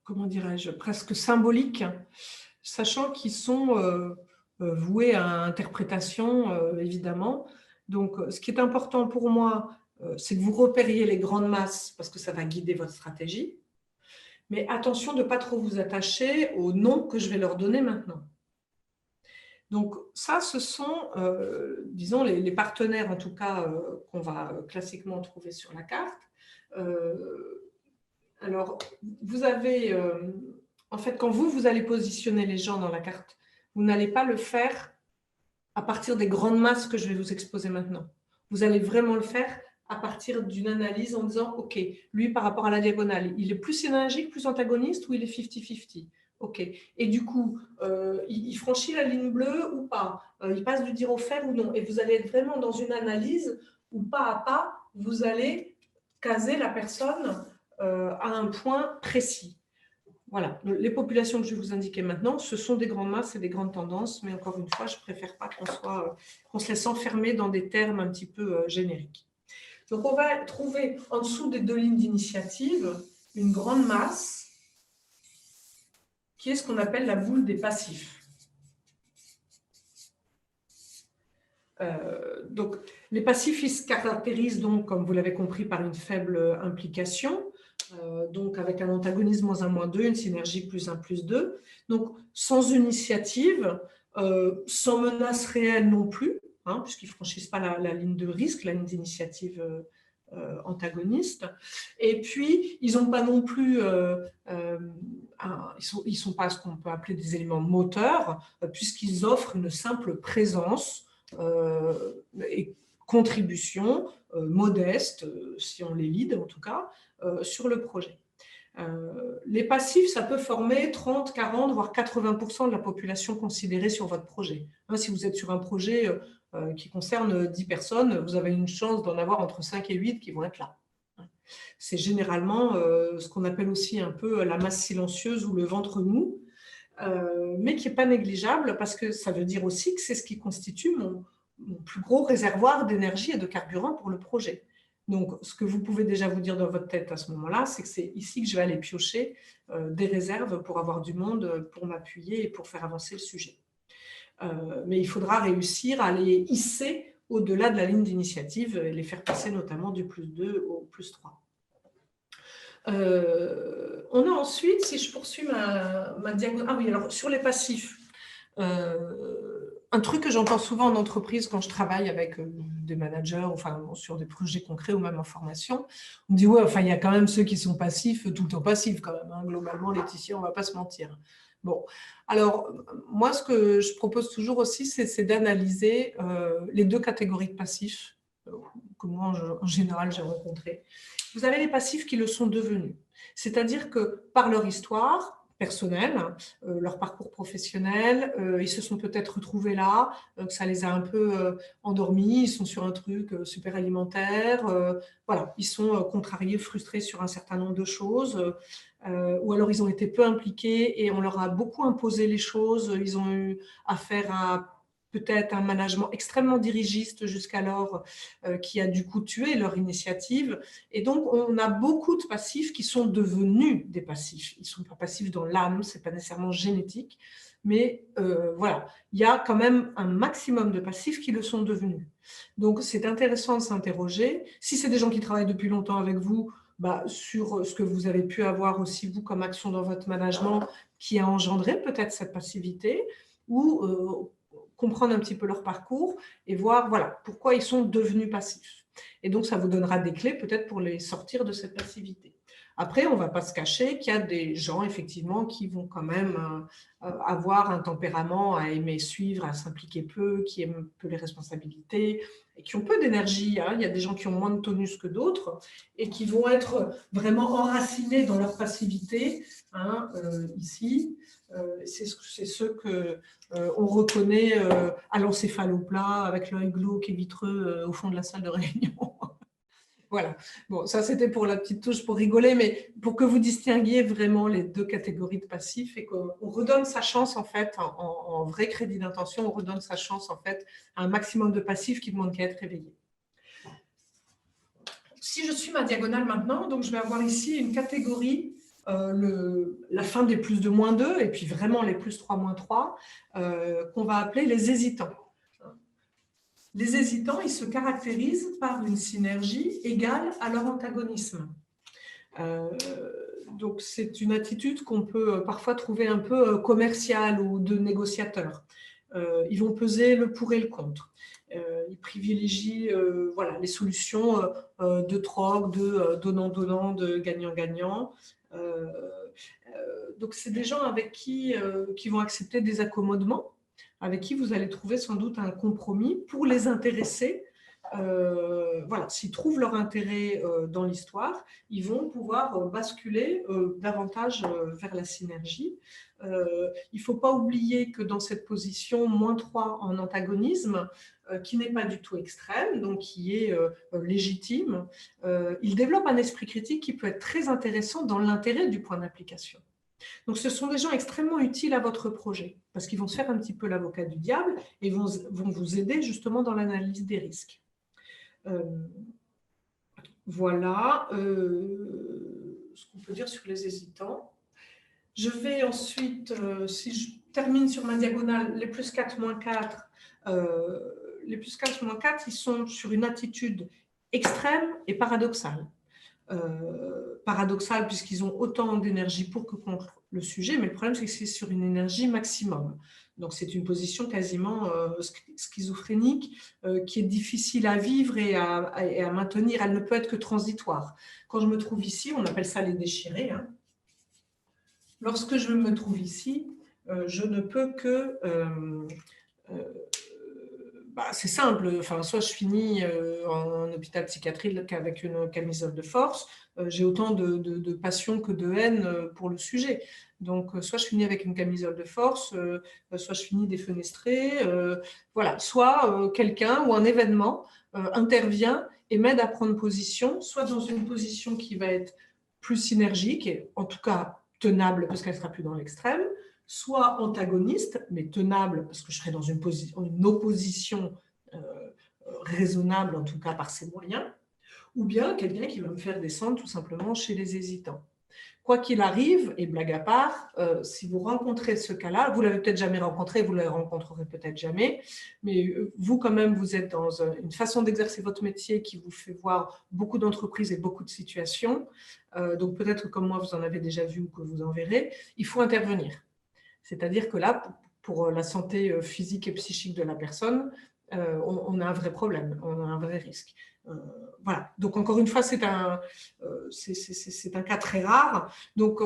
comment dirais-je, presque symboliques, sachant qu'ils sont voués à interprétation, évidemment. Donc, ce qui est important pour moi, c'est que vous repériez les grandes masses, parce que ça va guider votre stratégie. Mais attention de ne pas trop vous attacher aux noms que je vais leur donner maintenant. Donc ça, ce sont, disons, les partenaires, en tout cas, qu'on va classiquement trouver sur la carte. Alors, vous avez, en fait, quand vous allez positionner les gens dans la carte, vous n'allez pas le faire à partir des grandes masses que je vais vous exposer maintenant. Vous allez vraiment le faire à partir d'une analyse en disant, OK, lui, par rapport à la diagonale, il est plus synergique, plus antagoniste ou il est 50-50 ? OK. Et du coup, il franchit la ligne bleue ou pas ? Il passe du dire au faire ou non ? Et vous allez être vraiment dans une analyse où pas à pas, vous allez caser la personne à un point précis. Voilà. Les populations que je vais vous indiquer maintenant, ce sont des grandes masses et des grandes tendances, mais encore une fois, je ne préfère pas qu'on se laisse enfermer dans des termes un petit peu génériques. Donc, on va trouver en dessous des 2 lignes d'initiative une grande masse qui est ce qu'on appelle la boule des passifs. Donc, les passifs, ils se caractérisent donc, comme vous l'avez compris, par une faible implication, donc avec un antagonisme -1, -2, une synergie +1, +2. Donc, sans initiative, sans menace réelle non plus, hein, puisqu'ils ne franchissent pas la ligne de risque, la ligne d'initiative antagonistes. Et puis, ils n'ont pas non plus, ils sont pas ce qu'on peut appeler des éléments moteurs, puisqu'ils offrent une simple présence et contribution modeste, si on les lead en tout cas, sur le projet. Les passifs, ça peut former 30, 40, voire 80% de la population considérée sur votre projet. Si vous êtes sur un projet qui concerne 10 personnes, vous avez une chance d'en avoir entre 5 et 8 qui vont être là. C'est généralement ce qu'on appelle aussi un peu la masse silencieuse ou le ventre mou, mais qui n'est pas négligeable parce que ça veut dire aussi que c'est ce qui constitue mon plus gros réservoir d'énergie et de carburant pour le projet. Donc, ce que vous pouvez déjà vous dire dans votre tête à ce moment-là, c'est que c'est ici que je vais aller piocher des réserves pour avoir du monde, pour m'appuyer et pour faire avancer le sujet. Mais il faudra réussir à les hisser au-delà de la ligne d'initiative et les faire passer notamment du +2 au +3. On a ensuite, si je poursuis ma diagonale… Ah oui, alors sur les passifs, un truc que j'entends souvent en entreprise quand je travaille avec des managers, enfin sur des projets concrets ou même en formation, on me dit ouais, enfin il y a quand même ceux qui sont passifs, tout le temps passifs quand même, hein, globalement Laetitia, on ne va pas se mentir. Bon, alors moi ce que je propose toujours aussi, c'est d'analyser les deux catégories de passifs que moi en général j'ai rencontrées. Vous avez les passifs qui le sont devenus, c'est-à-dire que par leur histoire personnelle, leur parcours professionnel, ils se sont peut-être retrouvés là, que ça les a un peu endormis, ils sont sur un truc super alimentaire, voilà, ils sont contrariés, frustrés sur un certain nombre de choses, ou alors ils ont été peu impliqués et on leur a beaucoup imposé les choses, ils ont eu affaire à peut-être un management extrêmement dirigiste jusqu'alors qui a du coup tué leur initiative. Et donc, on a beaucoup de passifs qui sont devenus des passifs. Ils ne sont pas passifs dans l'âme, ce n'est pas nécessairement génétique, mais voilà, il y a quand même un maximum de passifs qui le sont devenus. Donc, c'est intéressant de s'interroger. Si c'est des gens qui travaillent depuis longtemps avec vous, sur ce que vous avez pu avoir aussi, vous, comme action dans votre management, qui a engendré peut-être cette passivité, ou comprendre un petit peu leur parcours et voir voilà, pourquoi ils sont devenus passifs. Et donc, ça vous donnera des clés peut-être pour les sortir de cette passivité. Après, on ne va pas se cacher qu'il y a des gens, effectivement, qui vont quand même avoir un tempérament à aimer suivre, à s'impliquer peu, qui aiment peu les responsabilités et qui ont peu d'énergie. Hein. Il y a des gens qui ont moins de tonus que d'autres et qui vont être vraiment enracinés dans leur passivité, hein, ici. C'est ceux qu'on reconnaît à l'encéphaloplat, avec l'œil glauque et vitreux au fond de la salle de réunion. Voilà. Bon, ça, c'était pour la petite touche pour rigoler, mais pour que vous distinguiez vraiment les deux catégories de passifs et qu'on redonne sa chance, en fait, en vrai crédit d'intention, on redonne sa chance, en fait, à un maximum de passifs qui ne demandent qu'à être réveillés. Si je suis ma diagonale maintenant, donc je vais avoir ici une catégorie, la fin des +2, -2, et puis vraiment les +3, -3, qu'on va appeler les hésitants. Les hésitants, ils se caractérisent par une synergie égale à leur antagonisme. Donc, c'est une attitude qu'on peut parfois trouver un peu commerciale ou de négociateur. Ils vont peser le pour et le contre. Ils privilégient voilà, les solutions de troc, de donnant-donnant, de gagnant-gagnant. Donc, c'est des gens avec qui vont accepter des accommodements, avec qui vous allez trouver sans doute un compromis pour les intéresser. Voilà, s'ils trouvent leur intérêt dans l'histoire, ils vont pouvoir basculer davantage vers la synergie. Il ne faut pas oublier que dans cette position, -3 en antagonisme, qui n'est pas du tout extrême, donc qui est légitime, il développe un esprit critique qui peut être très intéressant dans l'intérêt du point d'application. Donc, ce sont des gens extrêmement utiles à votre projet parce qu'ils vont se faire un petit peu l'avocat du diable et vont vous aider justement dans l'analyse des risques. Voilà ce qu'on peut dire sur les hésitants. Je vais ensuite, si je termine sur ma diagonale, les +4, -4, les +4, -4, ils sont sur une attitude extrême et paradoxale. paradoxal puisqu'ils ont autant d'énergie pour que contre le sujet, mais le problème c'est que c'est sur une énergie maximum. Donc c'est une position quasiment schizophrénique qui est difficile à vivre et à maintenir. Elle ne peut être que transitoire. Quand je me trouve ici, on appelle ça les déchirés. Hein. Lorsque je me trouve ici, je ne peux que... c'est simple, enfin, soit je finis en hôpital psychiatrique avec une camisole de force, j'ai autant de passion que de haine pour le sujet. Donc, soit je finis avec une camisole de force, soit je finis défenestrée, voilà. Soit quelqu'un ou un événement intervient et m'aide à prendre position, soit dans une position qui va être plus synergique, et en tout cas tenable parce qu'elle ne sera plus dans l'extrême, soit antagoniste, mais tenable, parce que je serai dans une opposition raisonnable, en tout cas par ses moyens, ou bien quelqu'un qui va me faire descendre tout simplement chez les hésitants. Quoi qu'il arrive, et blague à part, si vous rencontrez ce cas-là, vous ne l'avez peut-être jamais rencontré, vous ne le rencontrerez peut-être jamais, mais vous quand même, vous êtes dans une façon d'exercer votre métier qui vous fait voir beaucoup d'entreprises et beaucoup de situations, donc peut-être comme moi, vous en avez déjà vu ou que vous en verrez, il faut intervenir. C'est-à-dire que là, pour la santé physique et psychique de la personne, on a un vrai problème, on a un vrai risque. Voilà. Donc, encore une fois, c'est un cas très rare. Donc,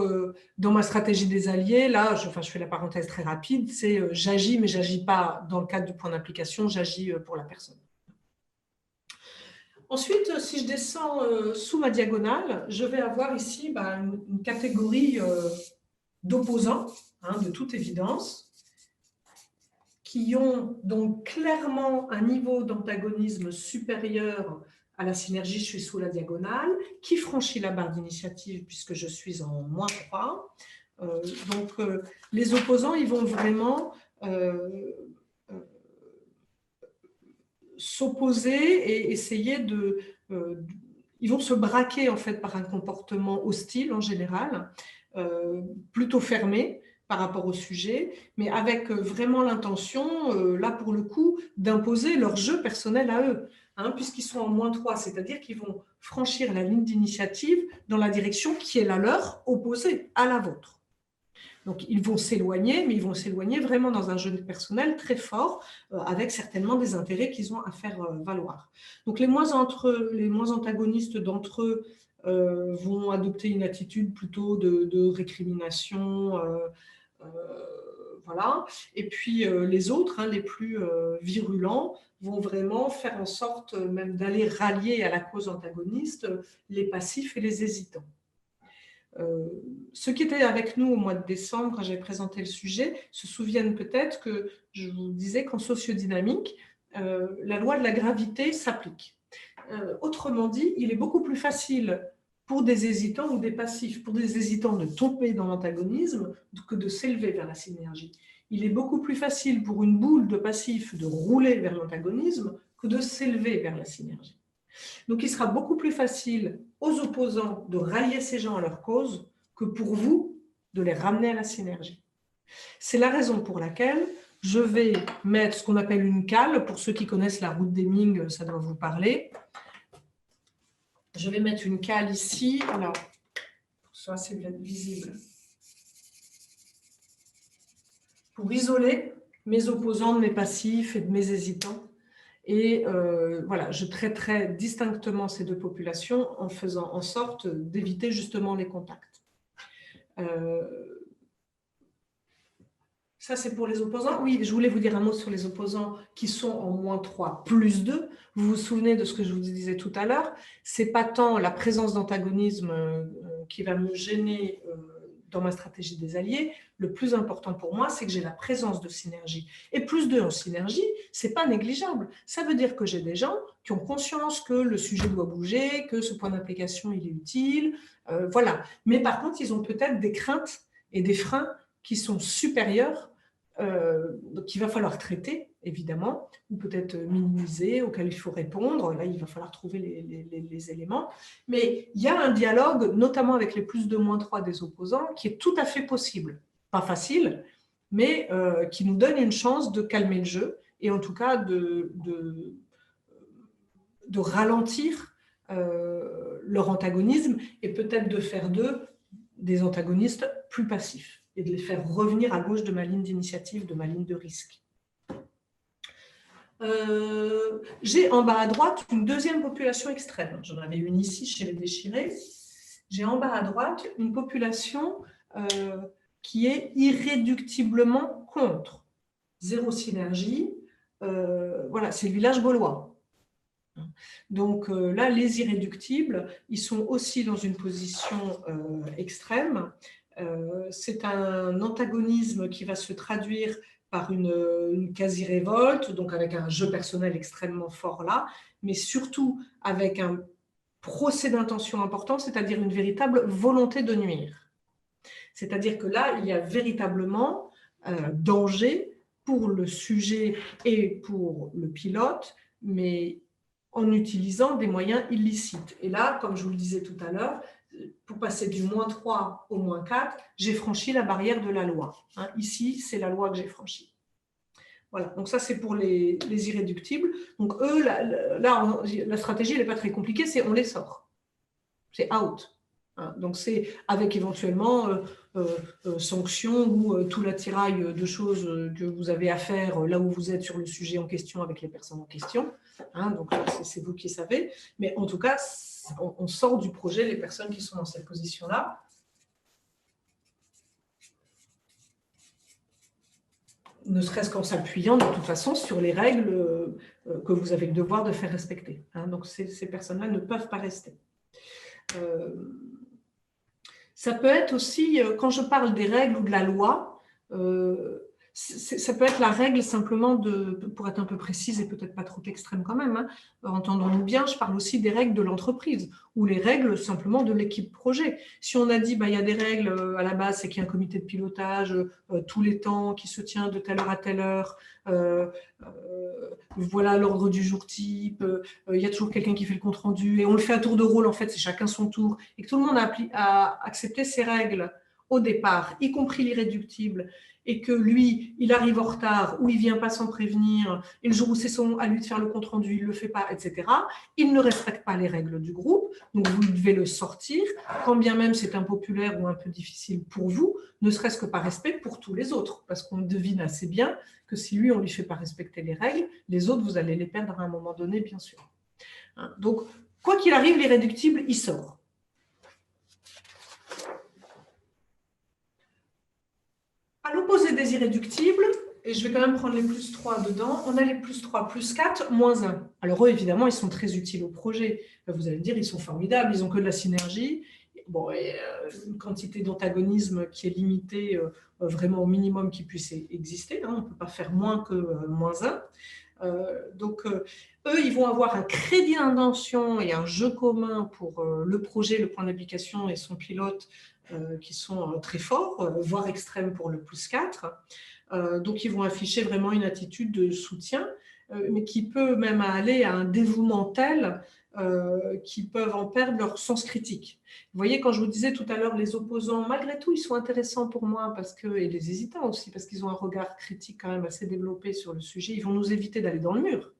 dans ma stratégie des alliés, là, je fais la parenthèse très rapide, c'est j'agis, mais je n'agis pas dans le cadre du point d'implication, j'agis pour la personne. Ensuite, si je descends sous ma diagonale, je vais avoir ici une catégorie d'opposants, hein, de toute évidence, qui ont donc clairement un niveau d'antagonisme supérieur à la synergie, je suis sous la diagonale, qui franchit la barre d'initiative puisque je suis en -3. Donc, les opposants, ils vont vraiment s'opposer et essayer ils vont se braquer en fait par un comportement hostile en général, plutôt fermé par rapport au sujet, mais avec vraiment l'intention, là pour le coup, d'imposer leur jeu personnel à eux, hein, puisqu'ils sont en -3, c'est-à-dire qu'ils vont franchir la ligne d'initiative dans la direction qui est la leur, opposée à la vôtre. Donc, ils vont s'éloigner, mais ils vont s'éloigner vraiment dans un jeu personnel très fort, avec certainement des intérêts qu'ils ont à faire valoir. Donc, les moins antagonistes d'entre eux vont adopter une attitude plutôt de récrimination, voilà. Et puis, les autres, hein, les plus virulents, vont vraiment faire en sorte même d'aller rallier à la cause antagoniste les passifs et les hésitants. Ceux qui étaient avec nous au mois de décembre, quand j'ai présenté le sujet, se souviennent peut-être que je vous disais qu'en sociodynamique, la loi de la gravité s'applique. Autrement dit, il est beaucoup plus facile pour des hésitants ou des passifs, pour des hésitants de tomber dans l'antagonisme que de s'élever vers la synergie. Il est beaucoup plus facile pour une boule de passifs de rouler vers l'antagonisme que de s'élever vers la synergie. Donc, il sera beaucoup plus facile aux opposants de rallier ces gens à leur cause que pour vous de les ramener à la synergie. C'est la raison pour laquelle je vais mettre ce qu'on appelle une cale. Pour ceux qui connaissent la route des Ming, ça doit vous parler. Je vais mettre une cale ici, alors, pour que ce soit assez bien visible, pour isoler mes opposants de mes passifs et de mes hésitants. Et voilà, je traiterai distinctement ces deux populations en faisant en sorte d'éviter justement les contacts. Ça, c'est pour les opposants. Oui, je voulais vous dire un mot sur les opposants qui sont en -3 + 2. Vous vous souvenez de ce que je vous disais tout à l'heure. Ce n'est pas tant la présence d'antagonisme qui va me gêner dans ma stratégie des alliés. Le plus important pour moi, c'est que j'ai la présence de synergie. Et +2 en synergie, ce n'est pas négligeable. Ça veut dire que j'ai des gens qui ont conscience que le sujet doit bouger, que ce point d'implication, il est utile. Voilà. Mais par contre, ils ont peut-être des craintes et des freins qui sont supérieurs, qu'il va falloir traiter, évidemment, ou peut-être minimiser, auxquels il faut répondre. Là, il va falloir trouver les éléments. Mais il y a un dialogue, notamment avec les +2, -3 des opposants, qui est tout à fait possible. Pas facile, mais qui nous donne une chance de calmer le jeu et en tout cas de ralentir leur antagonisme et peut-être de faire d'eux des antagonistes plus passifs et de les faire revenir à gauche de ma ligne d'initiative, de ma ligne de risque. J'ai en bas à droite une deuxième population extrême. J'en avais une ici chez les déchirés. J'ai en bas à droite une population qui est irréductiblement contre. Zéro synergie. Voilà, c'est le village gaulois. Donc là, les irréductibles, ils sont aussi dans une position extrême. C'est un antagonisme qui va se traduire par une quasi-révolte, donc avec un jeu personnel extrêmement fort là, mais surtout avec un procès d'intention important, c'est-à-dire une véritable volonté de nuire. C'est-à-dire que là, il y a véritablement danger pour le sujet et pour le pilote, mais en utilisant des moyens illicites. Et là, comme je vous le disais tout à l'heure, pour passer du -3 au -4, j'ai franchi la barrière de la loi. Ici, c'est la loi que j'ai franchie. Voilà, donc ça, c'est pour les irréductibles. Donc eux, là, la stratégie, elle n'est pas très compliquée, c'est on les sort. C'est out. Donc c'est avec éventuellement sanctions ou tout l'attirail de choses que vous avez à faire là où vous êtes sur le sujet en question avec les personnes en question. Donc c'est vous qui savez. Mais en tout cas, on sort du projet les personnes qui sont dans cette position-là. Ne serait-ce qu'en s'appuyant de toute façon sur les règles que vous avez le devoir de faire respecter. Donc ces personnes-là ne peuvent pas rester. Ça peut être aussi, quand je parle des règles ou de la loi, ça peut être la règle simplement pour être un peu précise et peut-être pas trop extrême quand même, entendons-nous bien, je parle aussi des règles de l'entreprise ou les règles simplement de l'équipe projet. Si on a dit il y a des règles à la base, c'est qu'il y a un comité de pilotage tous les temps qui se tient de telle heure à telle heure, voilà l'ordre du jour type, il y a toujours quelqu'un qui fait le compte rendu et on le fait à tour de rôle, en fait c'est chacun son tour et que tout le monde a accepté ces règles au départ, y compris l'irréductible, et que lui, il arrive en retard ou il ne vient pas sans prévenir, et le jour où c'est à lui de faire le compte-rendu, il ne le fait pas, etc., il ne respecte pas les règles du groupe, donc vous devez le sortir, quand bien même c'est impopulaire ou un peu difficile pour vous, ne serait-ce que par respect pour tous les autres, parce qu'on devine assez bien que si lui, on ne lui fait pas respecter les règles, les autres, vous allez les perdre à un moment donné, bien sûr. Donc, quoi qu'il arrive, l'irréductible, il sort. À l'opposé des irréductibles, et je vais quand même prendre les +3 dedans, on a les +3, +4, -1. Alors eux, évidemment, ils sont très utiles au projet. Vous allez me dire, ils sont formidables, ils n'ont que de la synergie. Bon, et une quantité d'antagonisme qui est limitée vraiment au minimum qui puisse exister. On ne peut pas faire moins que -1. Donc, eux, ils vont avoir un crédit d'intention et un jeu commun pour le projet, le point d'application et son pilote qui sont très forts, voire extrêmes pour le +4. Donc, ils vont afficher vraiment une attitude de soutien, mais qui peut même aller à un dévouement tel qu'ils peuvent en perdre leur sens critique. Vous voyez, quand je vous disais tout à l'heure, les opposants, malgré tout, ils sont intéressants pour moi, et les hésitants aussi, parce qu'ils ont un regard critique quand même assez développé sur le sujet. Ils vont nous éviter d'aller dans le mur.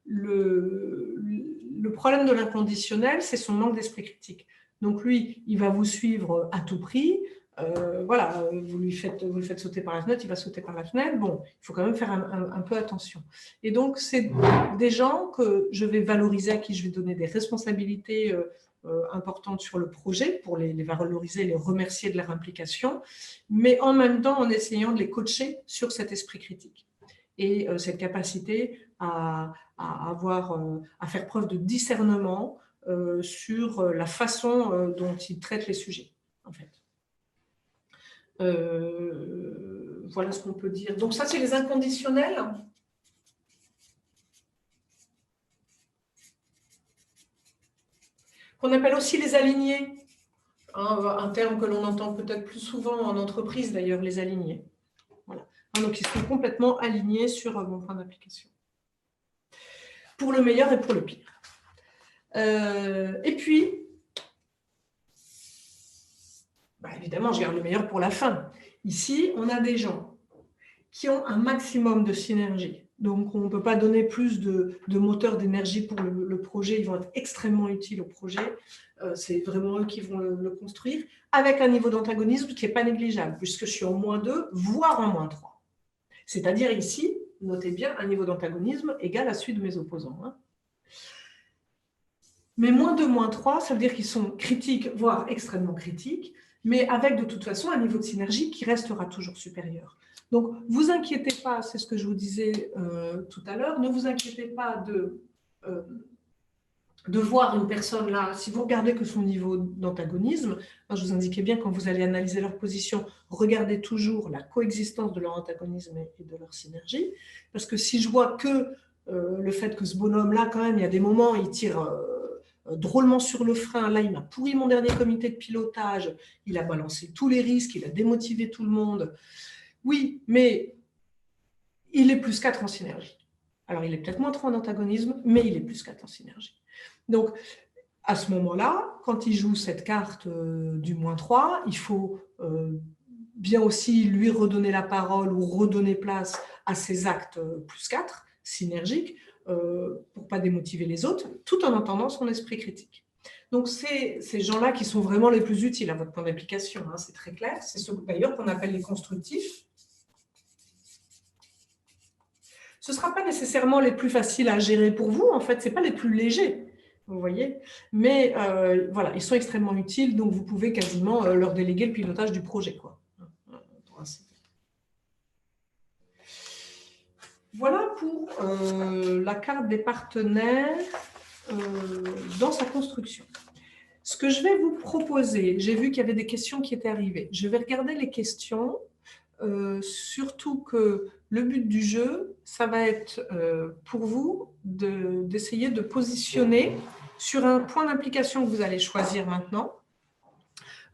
Le problème de l'inconditionnel, c'est son manque d'esprit critique. Donc lui, il va vous suivre à tout prix. Voilà, vous le faites sauter par la fenêtre, il va sauter par la fenêtre. Bon, il faut quand même faire un peu attention. Et donc, c'est des gens que je vais valoriser, à qui je vais donner des responsabilités importantes sur le projet pour les valoriser, les remercier de leur implication, mais en même temps en essayant de les coacher sur cet esprit critique et cette capacité à faire preuve de discernement sur la façon dont ils traitent les sujets, en fait. Voilà ce qu'on peut dire. Donc ça, c'est les inconditionnels. Qu'on appelle aussi les alignés. Un terme que l'on entend peut-être plus souvent en entreprise, d'ailleurs, les alignés. Voilà. Donc, ils sont complètement alignés sur mon point d'application. Pour le meilleur et pour le pire. Et puis, évidemment, je garde le meilleur pour la fin. Ici, on a des gens qui ont un maximum de synergie Donc, on ne peut pas donner plus de moteurs d'énergie pour le projet. Ils vont être extrêmement utiles au projet. C'est vraiment eux qui vont le construire, avec un niveau d'antagonisme qui n'est pas négligeable, puisque je suis en -2, voire en -3. C'est-à-dire ici, notez bien, un niveau d'antagonisme égal à celui de mes opposants. Hein. Mais -2, -3, ça veut dire qu'ils sont critiques, voire extrêmement critiques, mais avec de toute façon un niveau de synergie qui restera toujours supérieur. Donc, vous inquiétez pas, c'est ce que je vous disais tout à l'heure, ne vous inquiétez pas de voir une personne là, si vous regardez que son niveau d'antagonisme, je vous indiquais bien quand vous allez analyser leur position, regardez toujours la coexistence de leur antagonisme et de leur synergie, parce que si je vois que le fait que ce bonhomme-là, quand même, il y a des moments, il tire drôlement sur le frein, là, il m'a pourri mon dernier comité de pilotage, il a balancé tous les risques, il a démotivé tout le monde. Oui, mais il est +4 en synergie. Alors, il est peut-être -3 en antagonisme, mais il est +4 en synergie. Donc, à ce moment-là, quand il joue cette carte du -3, il faut bien aussi lui redonner la parole ou redonner place à ses actes +4, synergiques, pour ne pas démotiver les autres, tout en entendant son esprit critique. Donc, c'est ces gens-là qui sont vraiment les plus utiles à votre point d'application, hein, c'est très clair. C'est ceux d'ailleurs qu'on appelle les constructifs. Ce ne sera pas nécessairement les plus faciles à gérer pour vous, en fait, ce n'est pas les plus légers, vous voyez. Mais voilà, ils sont extrêmement utiles, donc vous pouvez quasiment leur déléguer le pilotage du projet, quoi. Voilà pour la carte des partenaires dans sa construction. Ce que je vais vous proposer, j'ai vu qu'il y avait des questions qui étaient arrivées. Je vais regarder les questions, surtout que le but du jeu, ça va être pour vous d'essayer de positionner sur un point d'implication que vous allez choisir maintenant,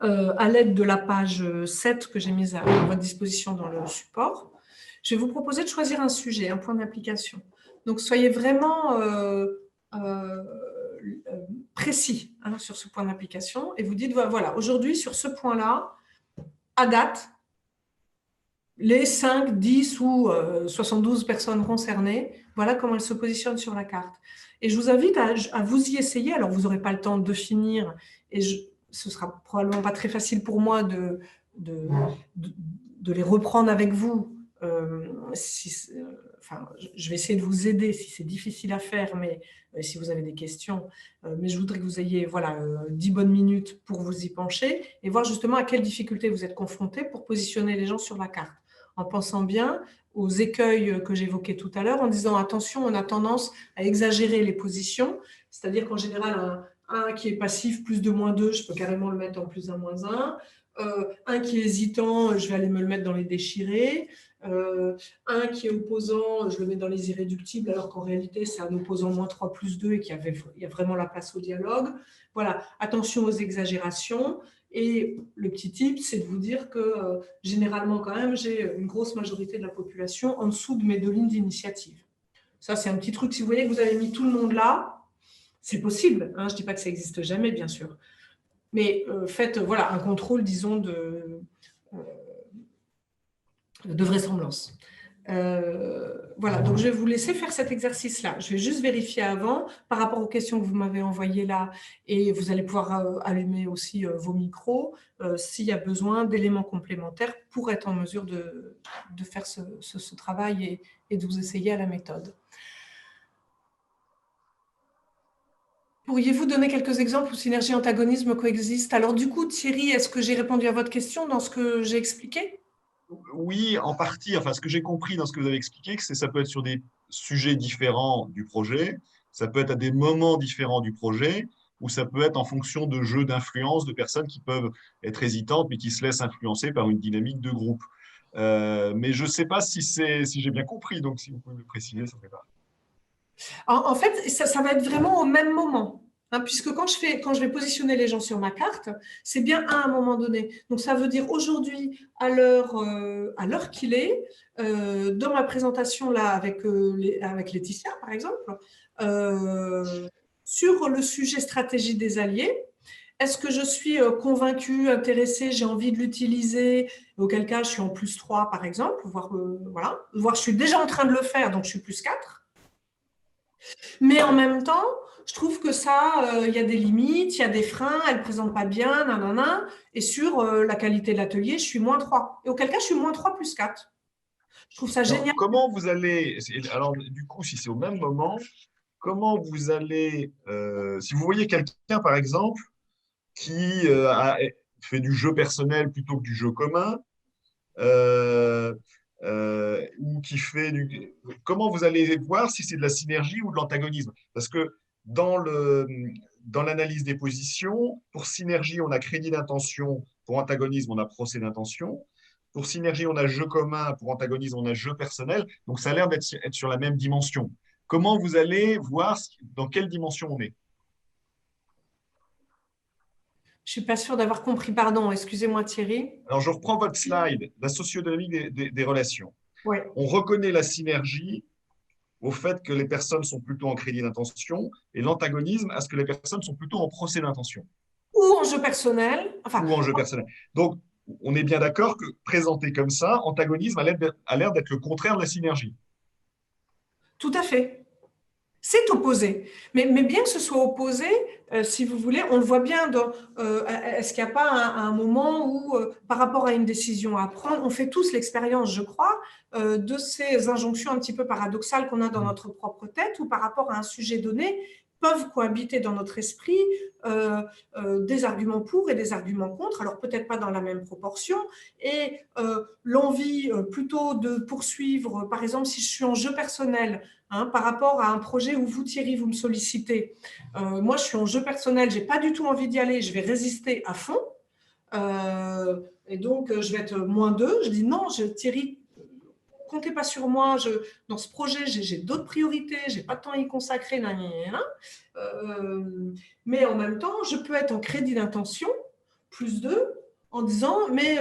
à l'aide de la page 7 que j'ai mise à votre disposition dans le support. Je vais vous proposer de choisir un sujet, un point d'application. Donc, soyez vraiment précis hein, sur ce point d'application et vous dites, voilà, aujourd'hui, sur ce point-là, à date, les 5, 10 ou 72 personnes concernées, voilà comment elles se positionnent sur la carte. Et je vous invite à vous y essayer. Alors, vous n'aurez pas le temps de finir et ce sera probablement pas très facile pour moi de les reprendre avec vous. Enfin, je vais essayer de vous aider si c'est difficile à faire, mais si vous avez des questions. Mais je voudrais que vous ayez 10 bonnes minutes pour vous y pencher et voir justement à quelles difficultés vous êtes confrontés pour positionner les gens sur la carte. En pensant bien aux écueils que j'évoquais tout à l'heure, en disant attention, on a tendance à exagérer les positions, c'est-à-dire qu'en général, un qui est passif, plus de -2, je peux carrément le mettre en +1, -1. Un qui est hésitant, je vais aller me le mettre dans les déchirés. Un qui est opposant, je le mets dans les irréductibles, alors qu'en réalité, c'est un opposant -3, +2 et qu'il y a vraiment la place au dialogue. Voilà, attention aux exagérations. Et le petit tip, c'est de vous dire que généralement, quand même, j'ai une grosse majorité de la population en dessous de mes 2 lignes d'initiative. Ça, c'est un petit truc. Si vous voyez que vous avez mis tout le monde là, c'est possible. Hein, je ne dis pas que ça n'existe jamais, bien sûr. Mais faites un contrôle, disons, de vraisemblance. Voilà, donc je vais vous laisser faire cet exercice-là. Je vais juste vérifier avant, par rapport aux questions que vous m'avez envoyées là, et vous allez pouvoir allumer aussi vos micros, s'il y a besoin d'éléments complémentaires pour être en mesure de faire ce travail et de vous essayer à la méthode. Pourriez-vous donner quelques exemples où synergie et antagonisme coexistent? Alors du coup, Thierry, est-ce que j'ai répondu à votre question dans ce que j'ai expliqué? Oui, en partie. Enfin, ce que j'ai compris dans ce que vous avez expliqué, que ça peut être sur des sujets différents du projet, ça peut être à des moments différents du projet, ou ça peut être en fonction de jeux d'influence de personnes qui peuvent être hésitantes, mais qui se laissent influencer par une dynamique de groupe. Mais je ne sais pas si j'ai bien compris, donc si vous pouvez me préciser, ça serait pas. En fait, ça va être vraiment au même moment. Hein, puisque quand je vais positionner les gens sur ma carte, c'est bien à un moment donné. Donc, ça veut dire aujourd'hui, à l'heure qu'il est, dans ma présentation là avec Laetitia, par exemple, sur le sujet stratégie des alliés, Est-ce que je suis convaincue, intéressée, j'ai envie de l'utiliser, auquel cas je suis en +3 par exemple, voire, voilà, voire je suis déjà en train de le faire, donc je suis +4. Mais en même temps, je trouve que ça, il y a des limites, il y a des freins, elle ne présente pas bien, nanana, et sur la qualité de l'atelier, je suis -3. Et auquel cas, je suis -3 +4. Je trouve ça Alors, génial. comment vous allez, alors du coup, si c'est au même moment, comment vous allez, si vous voyez quelqu'un, par exemple, qui fait du jeu personnel plutôt que du jeu commun, euh, ou qui fait du... Comment vous allez voir si c'est de la synergie ou de l'antagonisme? Parce que dans dans l'analyse des positions, pour synergie, on a crédit d'intention, pour antagonisme, on a procès d'intention. Pour synergie, on a jeu commun, pour antagonisme, on a jeu personnel. Donc, ça a l'air d'être être sur la même dimension. Comment vous allez voir dans quelle dimension on est? Je ne suis pas sûre d'avoir compris, pardon, excusez-moi Thierry. Alors, je reprends votre slide, la sociodynamique des relations. Oui. On reconnaît la synergie au fait que les personnes sont plutôt en crédit d'intention et l'antagonisme à ce que les personnes sont plutôt en procès d'intention Ou en jeu personnel, enfin, ou en jeu personnel. Donc, on est bien d'accord que présenté comme ça, antagonisme a l'air d'être le contraire de la synergie. tout à fait. C'est opposé. Mais bien que ce soit opposé, si vous voulez, on le voit bien dans, est-ce qu'il n'y a pas un moment où, par rapport à une décision à prendre, on fait tous l'expérience, je crois, de ces injonctions un petit peu paradoxales qu'on a dans notre propre tête, ou par rapport à un sujet donné, peuvent cohabiter dans notre esprit des arguments pour et des arguments contre, alors peut-être pas dans la même proportion, et l'envie plutôt de poursuivre, par exemple, si je suis en jeu personnel, hein, par rapport à un projet où vous, Thierry, vous me sollicitez. Moi, je suis en jeu personnel, je n'ai pas du tout envie d'y aller, je vais résister à fond. Et donc, je vais être -2. Je dis non, Thierry, comptez pas sur moi. Dans ce projet, j'ai d'autres priorités, je n'ai pas de temps à y consacrer. Mais en même temps, je peux être en crédit d'intention, +2, en disant mais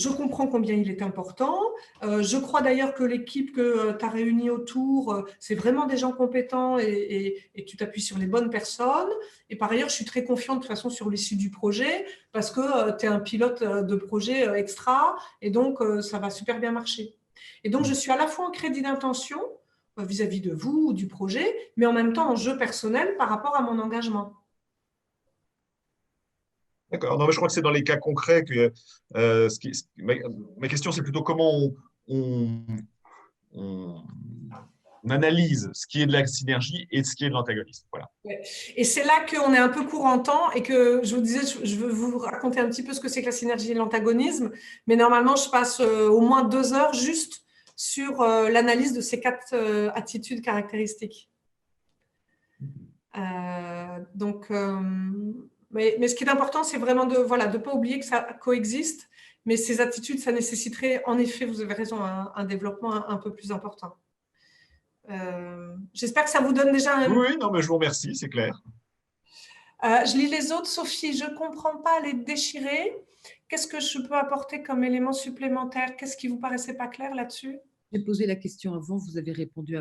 je comprends combien il est important. Je crois d'ailleurs que l'équipe que tu as réunie autour, c'est vraiment des gens compétents et tu t'appuies sur les bonnes personnes. Et par ailleurs, je suis très confiante de toute façon sur l'issue du projet parce que tu es un pilote de projet extra et donc ça va super bien marcher. Et donc, je suis à la fois en crédit d'intention vis-à-vis de vous ou du projet, mais en même temps en jeu personnel par rapport à mon engagement. D'accord. Non, mais je crois que c'est dans les cas concrets que ma question, c'est plutôt comment on, on- on analyse ce qui est de la synergie et ce qui est de l'antagonisme. Voilà. Et c'est là qu'on est un peu court en temps et que je vous disais, je veux vous raconter un petit peu ce que c'est que la synergie et l'antagonisme, mais normalement, je passe au moins 2 heures juste sur l'analyse de ces 4 attitudes caractéristiques. Donc, mais ce qui est important, c'est vraiment de voilà, de pas oublier que ça coexiste, mais ces attitudes, ça nécessiterait, en effet, vous avez raison, un développement un peu plus important. J'espère que ça vous donne déjà Oui, un... oui, non, mais je vous remercie, c'est clair. Je lis les autres. Sophie, je ne comprends pas les déchirer. Qu'est-ce que je peux apporter comme élément supplémentaire? Qu'est-ce qui vous paraissait pas clair là-dessus? J'ai posé la question avant, vous avez répondu,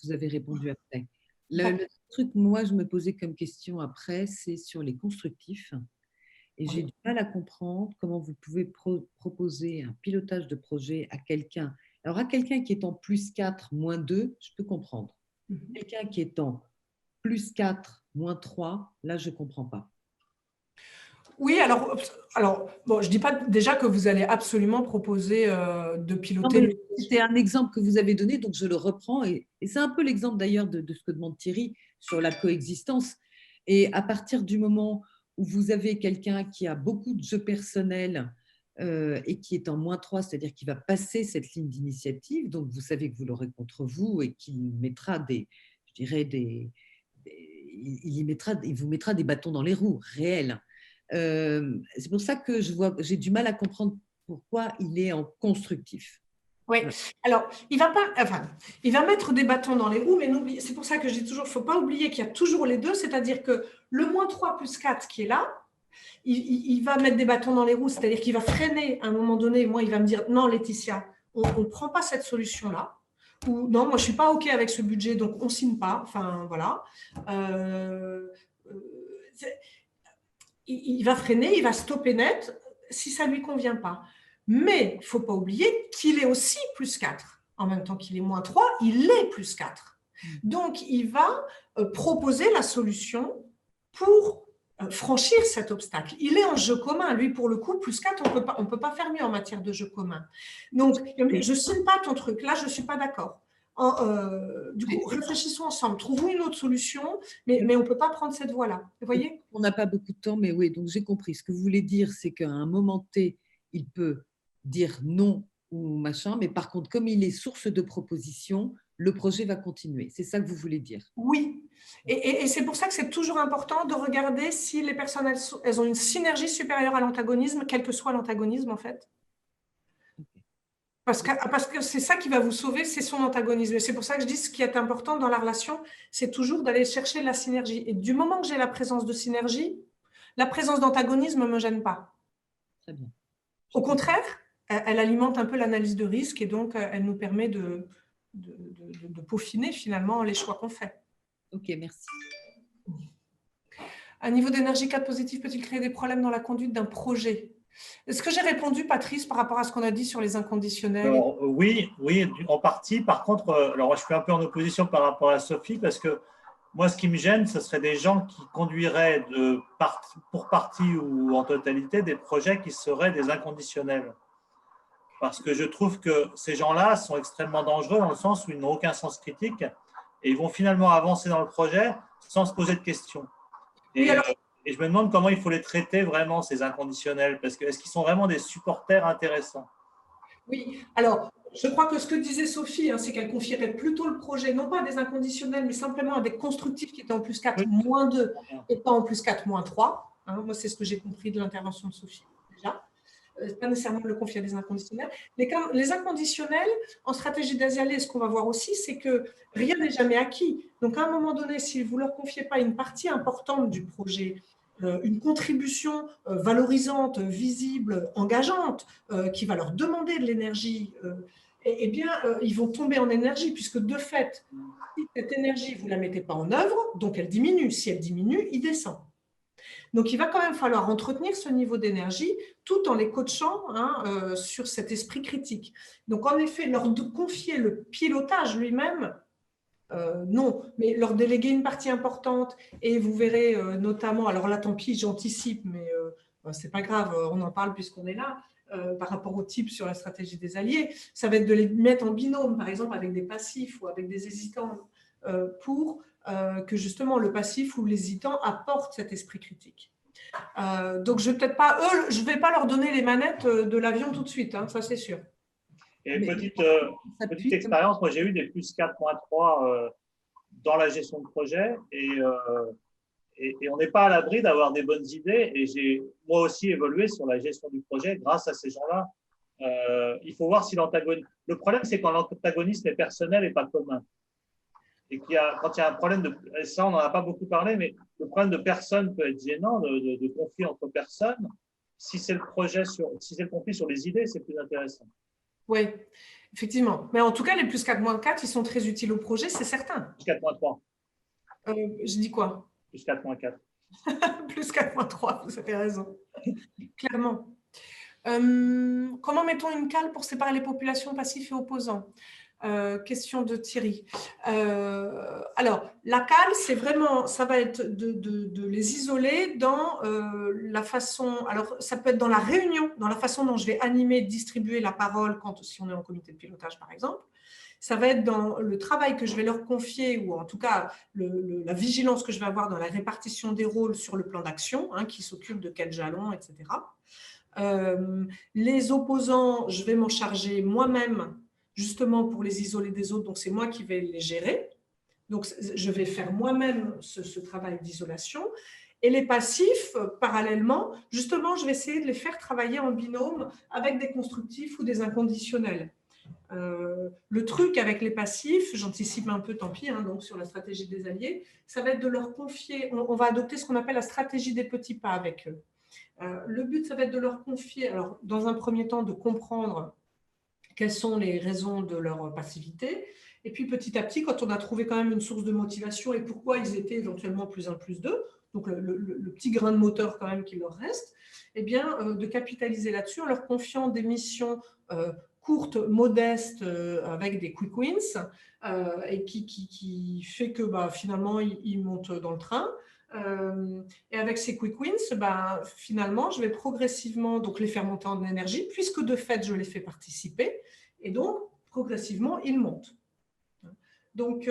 vous avez répondu après. Le D'accord. truc, moi, je me posais comme question après, c'est sur les constructifs. Et j'ai Oui. du mal à comprendre comment vous pouvez proposer un pilotage de projet à quelqu'un. Alors, à quelqu'un qui est en +4, -2, je peux comprendre. Mhm. Quelqu'un qui est en +4, -3, là, je ne comprends pas. Oui, alors bon, je ne dis pas déjà que vous allez absolument proposer de Non, piloter mais le... c'était un exemple que vous avez donné, donc je le reprends. Et c'est un peu l'exemple d'ailleurs de ce que demande Thierry sur la coexistence. Et à partir du moment où vous avez quelqu'un qui a beaucoup de jeux personnels et qui est en -3, c'est-à-dire qui va passer cette ligne d'initiative, donc vous savez que vous l'aurez contre vous et qu'il mettra je dirais il vous mettra des bâtons dans les roues réels. C'est pour ça que j'ai du mal à comprendre pourquoi il est en constructif. Oui, Voilà. alors, il va mettre des bâtons dans les roues, mais c'est pour ça que je dis toujours, il ne faut pas oublier qu'il y a toujours les deux, c'est-à-dire que le -3 +4 qui est là, il va mettre des bâtons dans les roues, c'est-à-dire qu'il va freiner à un moment donné. Moi, il va me dire, non, Laetitia, on ne prend pas cette solution-là. Ou non, moi, je ne suis pas OK avec ce budget, donc on ne signe pas. Enfin, voilà. il va freiner, il va stopper net si ça ne lui convient pas. Mais il ne faut pas oublier qu'il est aussi plus 4. En même temps qu'il est moins 3, il est plus 4. Donc, il va proposer la solution pour franchir cet obstacle. Il est en jeu commun. Lui, pour le coup, plus 4, on ne peut pas faire mieux en matière de jeu commun. Donc, je ne signe pas ton truc. Là, je ne suis pas d'accord. Du coup, réfléchissons ensemble. Trouvons une autre solution, mais on ne peut pas prendre cette voie-là. Vous voyez ? On n'a pas beaucoup de temps, mais oui, donc j'ai compris. Ce que vous voulez dire, c'est qu'à un moment T, il peut dire non ou machin, mais par contre, comme il est source de propositions, le projet va continuer. C'est ça que vous voulez dire? Oui. Et c'est pour ça que c'est toujours important de regarder si les personnes, elles ont une synergie supérieure à l'antagonisme, quel que soit l'antagonisme, en fait. Parce que c'est ça qui va vous sauver, c'est son antagonisme. Et c'est pour ça que je dis ce qui est important dans la relation, c'est toujours d'aller chercher la synergie. Et du moment que j'ai la présence de synergie, la présence d'antagonisme ne me gêne pas. Très bien. Au contraire, elle alimente un peu l'analyse de risque et donc elle nous permet de peaufiner finalement les choix qu'on fait. Ok, merci. Un niveau d'énergie 4 positif peut-il créer des problèmes dans la conduite d'un projet? Est-ce que j'ai répondu, Patrice, par rapport à ce qu'on a dit sur les inconditionnels? Alors, oui, en partie. Par contre, alors, je suis un peu en opposition par rapport à Sophie parce que moi, ce qui me gêne, ce serait des gens qui conduiraient pour partie ou en totalité des projets qui seraient des inconditionnels. Parce que je trouve que ces gens-là sont extrêmement dangereux dans le sens où ils n'ont aucun sens critique et ils vont finalement avancer dans le projet sans se poser de questions. Et je me demande comment il faut les traiter vraiment, ces inconditionnels, parce que est-ce qu'ils sont vraiment des supporters intéressants? Oui, alors, je crois que ce que disait Sophie, c'est qu'elle confierait plutôt le projet, non pas à des inconditionnels, mais simplement à des constructifs qui étaient en plus 4, moins 2, et pas en plus 4, moins 3. Moi, c'est ce que j'ai compris de l'intervention de Sophie, déjà. Pas nécessairement le confier à des inconditionnels. Les inconditionnels, en stratégie d'Asialé, ce qu'on va voir aussi, c'est que rien n'est jamais acquis. Donc, à un moment donné, si vous ne leur confiez pas une partie importante du projet, une contribution valorisante, visible, engageante, qui va leur demander de l'énergie, eh bien, ils vont tomber en énergie, puisque de fait, si cette énergie, vous ne la mettez pas en œuvre, donc elle diminue. Si elle diminue, il descend. Donc, il va quand même falloir entretenir ce niveau d'énergie tout en les coachant sur cet esprit critique. Donc, en effet, leur confier le pilotage lui-même, non, mais leur déléguer une partie importante et vous verrez notamment, alors là, tant pis, j'anticipe, mais ce n'est pas grave, on en parle puisqu'on est là, par rapport au type sur la stratégie des alliés, ça va être de les mettre en binôme, par exemple, avec des passifs ou avec des hésitants pour que justement le passif ou l'hésitant apporte cet esprit critique. Donc, je ne vais pas leur donner les manettes de l'avion tout de suite, ça c'est sûr. Et petite expérience, moi j'ai eu des plus 4.3 dans la gestion de projet et on n'est pas à l'abri d'avoir des bonnes idées et j'ai moi aussi évolué sur la gestion du projet grâce à ces gens-là. Il faut voir si l'antagoniste… Le problème, c'est quand l'antagonisme est personnel et pas commun. Et quand il y a un problème de… Ça, on n'en a pas beaucoup parlé, mais le problème de personne peut être gênant, de conflit entre personnes. Si c'est le conflit sur les idées, c'est plus intéressant. Oui, effectivement. Mais en tout cas, les plus 4, moins 4, ils sont très utiles au projet, c'est certain. Plus 4.3. Je dis quoi? Plus 4.4. Plus 4.3, vous avez raison. Clairement. Comment mettons une cale pour séparer les populations passifs et opposants? Question de Thierry. Alors, la cale, c'est vraiment, ça va être de les isoler dans la façon, alors ça peut être dans la réunion, dans la façon dont je vais animer, distribuer la parole si on est en comité de pilotage par exemple. Ça va être dans le travail que je vais leur confier ou en tout cas la vigilance que je vais avoir dans la répartition des rôles sur le plan d'action, qui s'occupe de quel jalon, etc. Les opposants, je vais m'en charger moi-même justement pour les isoler des autres, donc c'est moi qui vais les gérer. Donc, je vais faire moi-même ce travail d'isolation. Et les passifs, parallèlement, justement, je vais essayer de les faire travailler en binôme avec des constructifs ou des inconditionnels. Le truc avec les passifs, j'anticipe un peu, tant pis, donc sur la stratégie des alliés, ça va être de leur confier, on va adopter ce qu'on appelle la stratégie des petits pas avec eux. Le but, ça va être de leur confier, alors dans un premier temps, de comprendre quelles sont les raisons de leur passivité, Et puis petit à petit, quand on a trouvé quand même une source de motivation et pourquoi ils étaient éventuellement plus 1, plus 2, donc le petit grain de moteur quand même qui leur reste, eh bien, de capitaliser là-dessus en leur confiant des missions courtes, modestes, avec des quick wins, et qui fait que finalement, ils montent dans le train. Et avec ces quick wins, finalement, je vais progressivement donc, les faire monter en énergie, puisque de fait, je les fais participer. Et donc, progressivement, ils montent. Donc,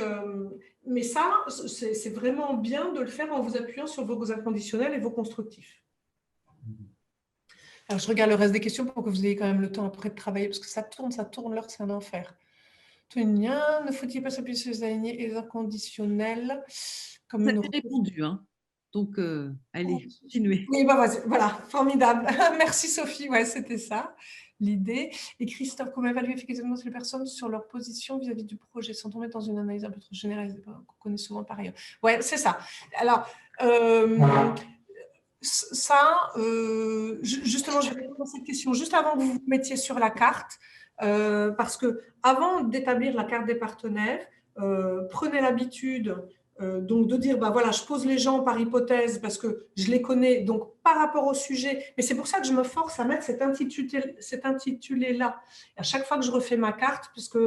mais ça, c'est vraiment bien de le faire en vous appuyant sur vos inconditionnels et vos constructifs. Alors, je regarde le reste des questions pour que vous ayez quand même le temps après de travailler, parce que ça tourne, l'heure, c'est un enfer. Ne faut-il pas s'appuyer sur les alignés et les inconditionnels comme Vous une... avez répondu, hein. Donc, allez, continuez. Oui, voilà, formidable. Merci Sophie, ouais, c'était ça l'idée. Et Christophe, comment évaluer efficacement les personnes sur leur position vis-à-vis du projet, sans tomber dans une analyse un peu trop généralisée qu'on connaît souvent par ailleurs. Ouais, c'est ça. Alors, justement, je vais répondre à cette question juste avant que vous vous mettiez sur la carte, parce que avant d'établir la carte des partenaires, prenez l'habitude donc de dire, voilà, je pose les gens par hypothèse parce que je les connais, donc par rapport au sujet, mais c'est pour ça que je me force à mettre cet intitulé-là. À chaque fois que je refais ma carte, puisque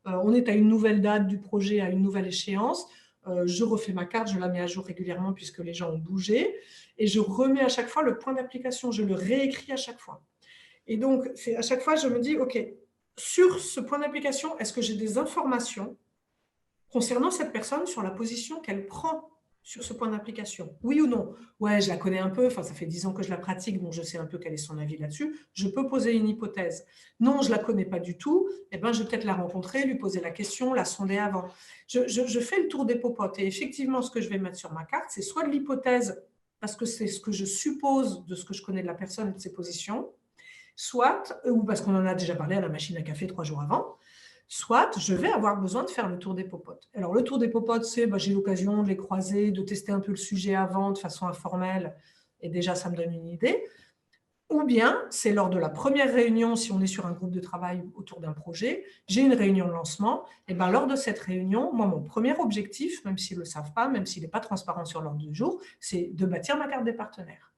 on est à une nouvelle date du projet, à une nouvelle échéance, je refais ma carte, je la mets à jour régulièrement puisque les gens ont bougé, et je remets à chaque fois le point d'application, je le réécris à chaque fois. Et donc, à chaque fois, je me dis, OK, sur ce point d'application, est-ce que j'ai des informations concernant cette personne sur la position qu'elle prend sur ce point d'application? Oui ou non? Ouais, je la connais un peu, enfin, ça fait 10 ans que je la pratique, donc je sais un peu quel est son avis là-dessus. Je peux poser une hypothèse. Non, je ne la connais pas du tout. Eh ben, je vais peut-être la rencontrer, lui poser la question, la sonder avant. Je fais le tour des popotes. Et effectivement, ce que je vais mettre sur ma carte, c'est soit de l'hypothèse, parce que c'est ce que je suppose de ce que je connais de la personne et de ses positions, soit, ou parce qu'on en a déjà parlé à la machine à café 3 jours avant, soit je vais avoir besoin de faire le tour des popotes. Alors, le tour des popotes, c'est j'ai l'occasion de les croiser, de tester un peu le sujet avant de façon informelle, et déjà, ça me donne une idée. Ou bien, c'est lors de la première réunion, si on est sur un groupe de travail autour d'un projet, j'ai une réunion de lancement, et lors de cette réunion, moi, mon premier objectif, même s'ils ne le savent pas, même s'il n'est pas transparent sur l'ordre du jour, c'est de bâtir ma carte des partenaires.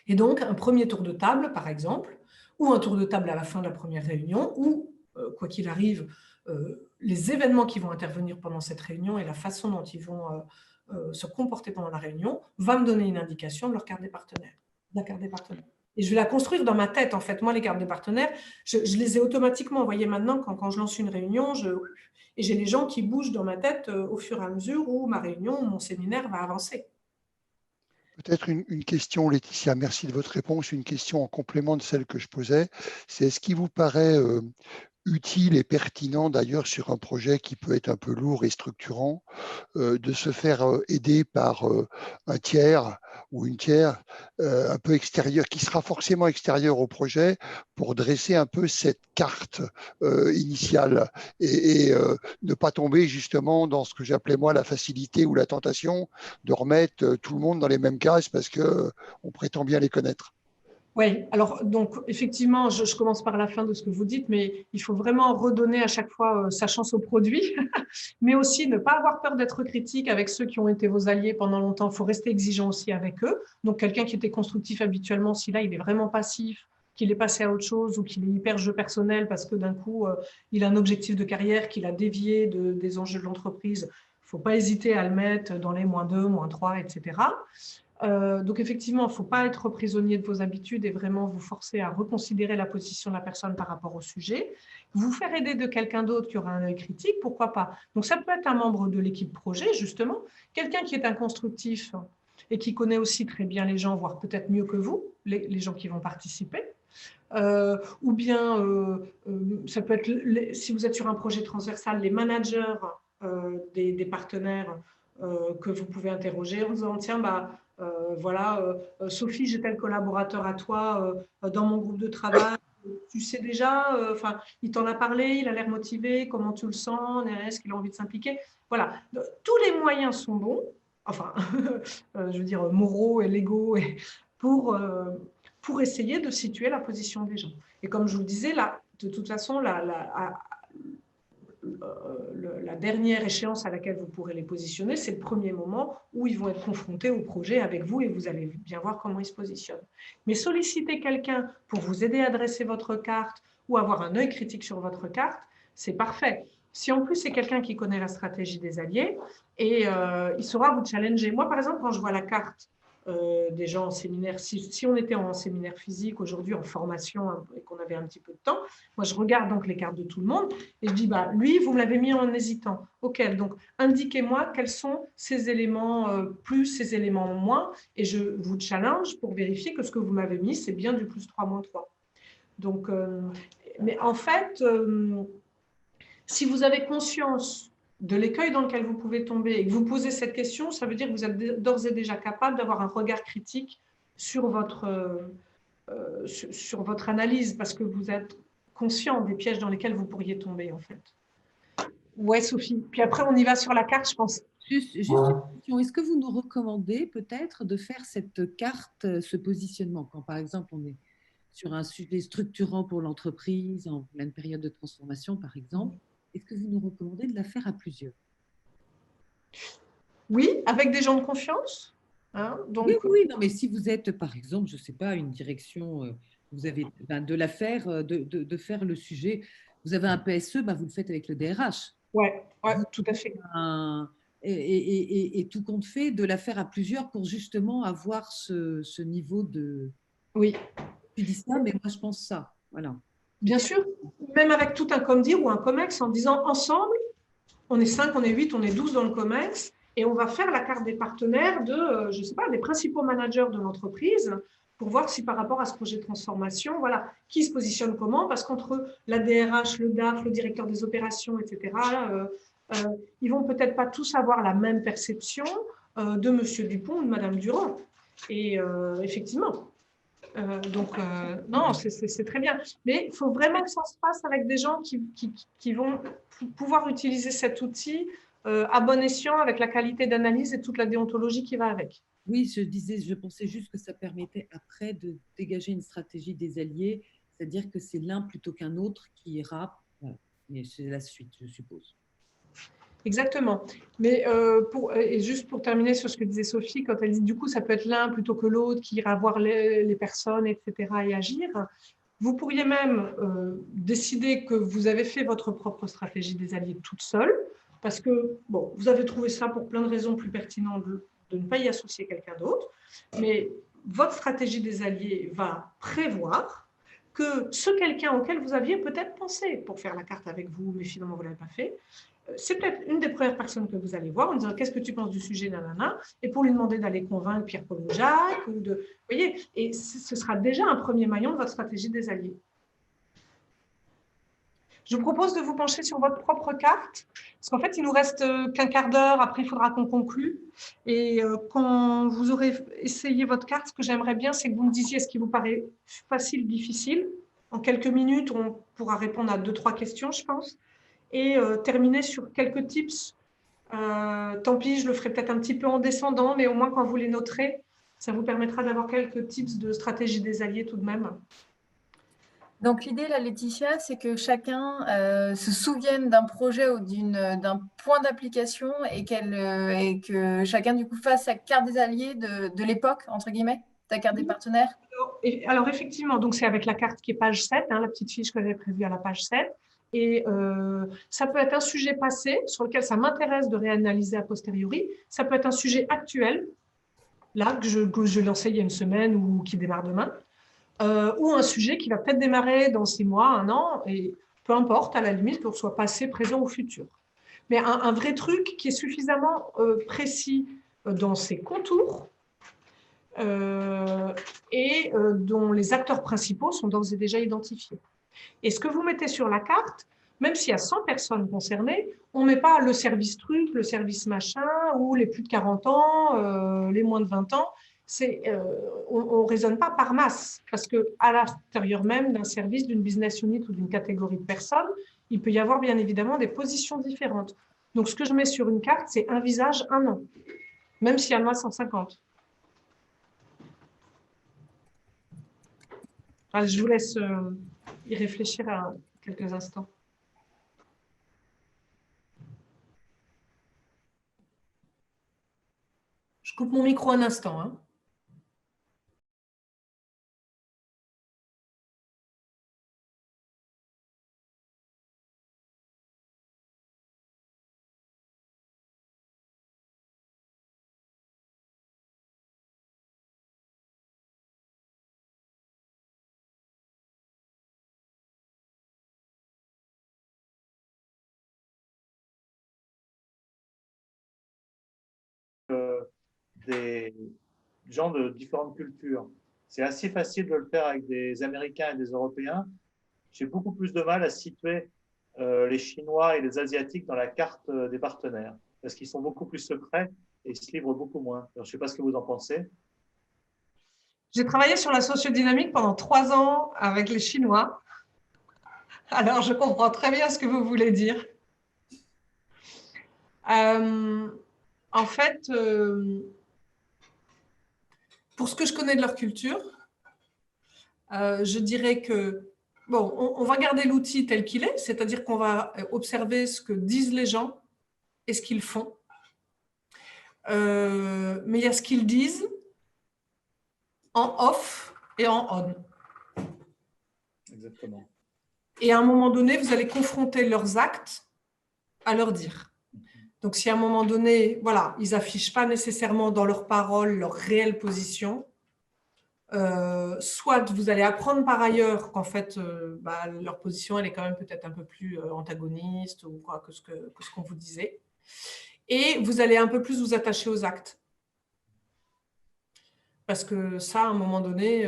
Et donc, un premier tour de table, par exemple, ou un tour de table à la fin de la première réunion, ou quoi qu'il arrive, les événements qui vont intervenir pendant cette réunion et la façon dont ils vont se comporter pendant la réunion va me donner une indication de leur carte des partenaires, de la carte des partenaires. Et je vais la construire dans ma tête, en fait. Moi, les cartes des partenaires, je les ai automatiquement envoyées maintenant quand je lance une réunion, et j'ai les gens qui bougent dans ma tête au fur et à mesure où ma réunion, mon séminaire va avancer. Peut-être une question, Laetitia, merci de votre réponse. Une question en complément de celle que je posais, c'est est-ce qu'il vous paraît utile et pertinent d'ailleurs sur un projet qui peut être un peu lourd et structurant, de se faire aider par un tiers ou une tiers un peu extérieur, qui sera forcément extérieur au projet, pour dresser un peu cette carte initiale et ne pas tomber justement dans ce que j'appelais moi la facilité ou la tentation de remettre tout le monde dans les mêmes cases parce qu'on prétend bien les connaître. Oui, alors donc effectivement, je commence par la fin de ce que vous dites, mais il faut vraiment redonner à chaque fois sa chance au produit, mais aussi ne pas avoir peur d'être critique avec ceux qui ont été vos alliés pendant longtemps. Il faut rester exigeant aussi avec eux. Donc quelqu'un qui était constructif habituellement, si là il est vraiment passif, qu'il est passé à autre chose ou qu'il est hyper jeu personnel parce que d'un coup il a un objectif de carrière, qu'il a dévié des enjeux de l'entreprise, il ne faut pas hésiter à le mettre dans les -2, -3, etc. Donc effectivement, il ne faut pas être prisonnier de vos habitudes et vraiment vous forcer à reconsidérer la position de la personne par rapport au sujet. Vous faire aider de quelqu'un d'autre qui aura un œil critique, pourquoi pas. Donc ça peut être un membre de l'équipe projet, justement, quelqu'un qui est un constructif et qui connaît aussi très bien les gens, voire peut-être mieux que vous, les gens qui vont participer. Ou bien, ça peut être, si vous êtes sur un projet transversal, les managers des partenaires que vous pouvez interroger en disant, tiens, voilà, Sophie, j'ai tel collaborateur à toi dans mon groupe de travail. Tu sais déjà, il t'en a parlé, il a l'air motivé, comment tu le sens, est-ce qu'il a envie de s'impliquer? Voilà, tous les moyens sont bons, enfin, je veux dire, moraux et légaux, pour essayer de situer la position des gens. Et comme je vous le disais, là, de toute façon, la dernière échéance à laquelle vous pourrez les positionner, c'est le premier moment où ils vont être confrontés au projet avec vous et vous allez bien voir comment ils se positionnent. Mais solliciter quelqu'un pour vous aider à dresser votre carte ou avoir un œil critique sur votre carte, c'est parfait. Si en plus c'est quelqu'un qui connaît la stratégie des alliés et il saura vous challenger. Moi, par exemple, quand je vois la carte des gens en séminaire, si on était en séminaire physique aujourd'hui, en formation et qu'on avait un petit peu de temps, moi je regarde donc les cartes de tout le monde et je dis, bah, lui, vous me l'avez mis en hésitant. Ok, donc indiquez-moi quels sont ces éléments plus, ces éléments moins, et je vous challenge pour vérifier que ce que vous m'avez mis, c'est bien du +3, -3. Donc, mais en fait, si vous avez conscience de l'écueil dans lequel vous pouvez tomber et que vous posez cette question, ça veut dire que vous êtes d'ores et déjà capable d'avoir un regard critique sur sur votre analyse parce que vous êtes conscient des pièges dans lesquels vous pourriez tomber, en fait. Ouais, Sophie. Puis après, on y va sur la carte, je pense. Juste une question. Est-ce que vous nous recommandez peut-être de faire cette carte, ce positionnement, quand par exemple on est sur un sujet structurant pour l'entreprise, en pleine période de transformation par exemple, est-ce que vous nous recommandez de la faire à plusieurs? Oui, avec des gens de confiance. Hein, donc, Oui, oui, non, mais si vous êtes par exemple, je ne sais pas, une direction, vous avez de la faire, de faire le sujet, vous avez un PSE, vous le faites avec le DRH. ouais, tout à fait. Et tout compte fait de la faire à plusieurs pour justement avoir ce niveau de… Oui. Tu dis ça, mais moi je pense ça. Voilà. Bien sûr, même avec tout un COMDIR ou un COMEX, en disant ensemble, on est 5, on est 8, on est 12 dans le COMEX, et on va faire la carte des partenaires de, je ne sais pas, des principaux managers de l'entreprise pour voir si par rapport à ce projet de transformation, voilà, qui se positionne comment, parce qu'entre la DRH, le DAF, le directeur des opérations, etc., ils vont peut-être pas tous avoir la même perception de Monsieur Dupont ou de Madame Durand. Et effectivement, non, c'est très bien. Mais il faut vraiment que ça se passe avec des gens qui vont pouvoir utiliser cet outil à bon escient avec la qualité d'analyse et toute la déontologie qui va avec. Oui, je pensais juste que ça permettait après de dégager une stratégie des alliés, c'est-à-dire que c'est l'un plutôt qu'un autre qui ira. Voilà. Mais c'est la suite, je suppose. Exactement. Mais et juste pour terminer sur ce que disait Sophie, quand elle dit du coup, ça peut être l'un plutôt que l'autre qui ira voir les personnes, etc., et agir. Vous pourriez même décider que vous avez fait votre propre stratégie des alliés toute seule, parce que bon, vous avez trouvé ça pour plein de raisons plus pertinentes de ne pas y associer quelqu'un d'autre, mais votre stratégie des alliés va prévoir que ce quelqu'un auquel vous aviez peut-être pensé pour faire la carte avec vous, mais finalement vous ne l'avez pas fait, c'est peut-être une des premières personnes que vous allez voir en disant qu'est-ce que tu penses du sujet, nanana, et pour lui demander d'aller convaincre Pierre-Paul ou Jacques, ou de, vous voyez, et ce sera déjà un premier maillon de votre stratégie des alliés. Je vous propose de vous pencher sur votre propre carte, parce qu'en fait, il nous reste qu'un quart d'heure, après il faudra qu'on conclue, et quand vous aurez essayé votre carte, ce que j'aimerais bien, c'est que vous me disiez ce qui vous paraît facile, difficile. En quelques minutes, on pourra répondre à 2-3 questions, je pense, et terminer sur quelques tips. Tant pis, je le ferai peut-être un petit peu en descendant, mais au moins quand vous les noterez, ça vous permettra d'avoir quelques tips de stratégie des alliés tout de même. Donc l'idée, là, Laetitia, c'est que chacun se souvienne d'un projet ou d'un point d'application et que chacun, du coup, fasse sa carte des alliés de l'époque, entre guillemets, ta carte des partenaires. Alors effectivement, donc c'est avec la carte qui est page 7, hein, la petite fiche que j'avais prévue à la page 7. Et ça peut être un sujet passé sur lequel ça m'intéresse de réanalyser a posteriori. Ça peut être un sujet actuel, là, que je lançais il y a une semaine ou qui démarre demain. Ou un sujet qui va peut-être démarrer dans 6 mois, 1 an, et peu importe, à la limite, que ce soit passé, présent ou futur. Mais un vrai truc qui est suffisamment précis dans ses contours et dont les acteurs principaux sont d'ores et déjà identifiés. Et ce que vous mettez sur la carte, même s'il y a 100 personnes concernées, on ne met pas le service truc, le service machin, ou les plus de 40 ans, les moins de 20 ans. On ne raisonne pas par masse, parce qu'à l'intérieur même d'un service, d'une business unit ou d'une catégorie de personnes, il peut y avoir bien évidemment des positions différentes. Donc, ce que je mets sur une carte, c'est un visage, un nom, même s'il y en a 150. Alors, je vous laisse y réfléchir à quelques instants. coupe mon micro un instant, hein. Des gens de différentes cultures. C'est assez facile de le faire avec des Américains et des Européens. J'ai beaucoup plus de mal à situer les Chinois et les Asiatiques dans la carte des partenaires, parce qu'ils sont beaucoup plus secrets et ils se livrent beaucoup moins. Alors, je ne sais pas ce que vous en pensez. J'ai travaillé sur la sociodynamique pendant 3 ans avec les Chinois. Alors, je comprends très bien ce que vous voulez dire. En fait, pour ce que je connais de leur culture, je dirais que, bon, on va garder l'outil tel qu'il est, c'est-à-dire qu'on va observer ce que disent les gens et ce qu'ils font. Mais il y a ce qu'ils disent en off et en on. Exactement. Et à un moment donné, vous allez confronter leurs actes à leur dire. Donc, si à un moment donné, voilà, ils n'affichent pas nécessairement dans leurs paroles leur réelle position, soit vous allez apprendre par ailleurs qu'en fait, leur position, elle est quand même peut-être un peu plus antagoniste ou quoi que ce qu'on vous disait. Et vous allez un peu plus vous attacher aux actes. Parce que ça, à un moment donné,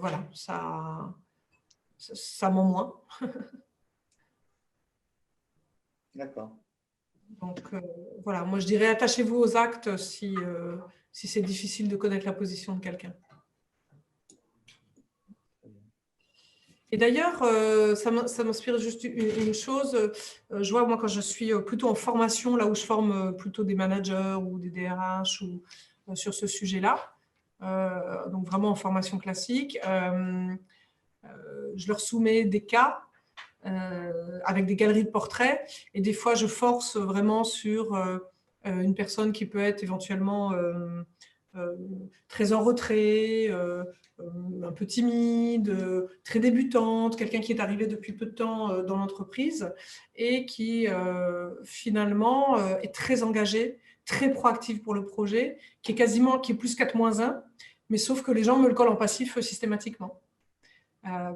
voilà, ça ment moins. D'accord. Donc, voilà, moi je dirais attachez-vous aux actes si c'est difficile de connaître la position de quelqu'un. Et d'ailleurs, ça m'inspire juste une chose. Je vois, moi, quand je suis plutôt en formation, là où je forme plutôt des managers ou des DRH ou sur ce sujet-là, donc vraiment en formation classique, je leur soumets des cas avec des galeries de portraits. Et des fois, je force vraiment sur une personne qui peut être éventuellement très en retrait, un peu timide, très débutante, quelqu'un qui est arrivé depuis peu de temps dans l'entreprise et qui finalement est très engagé, très proactif pour le projet, qui est plus 4-1, mais sauf que les gens me le collent en passif systématiquement.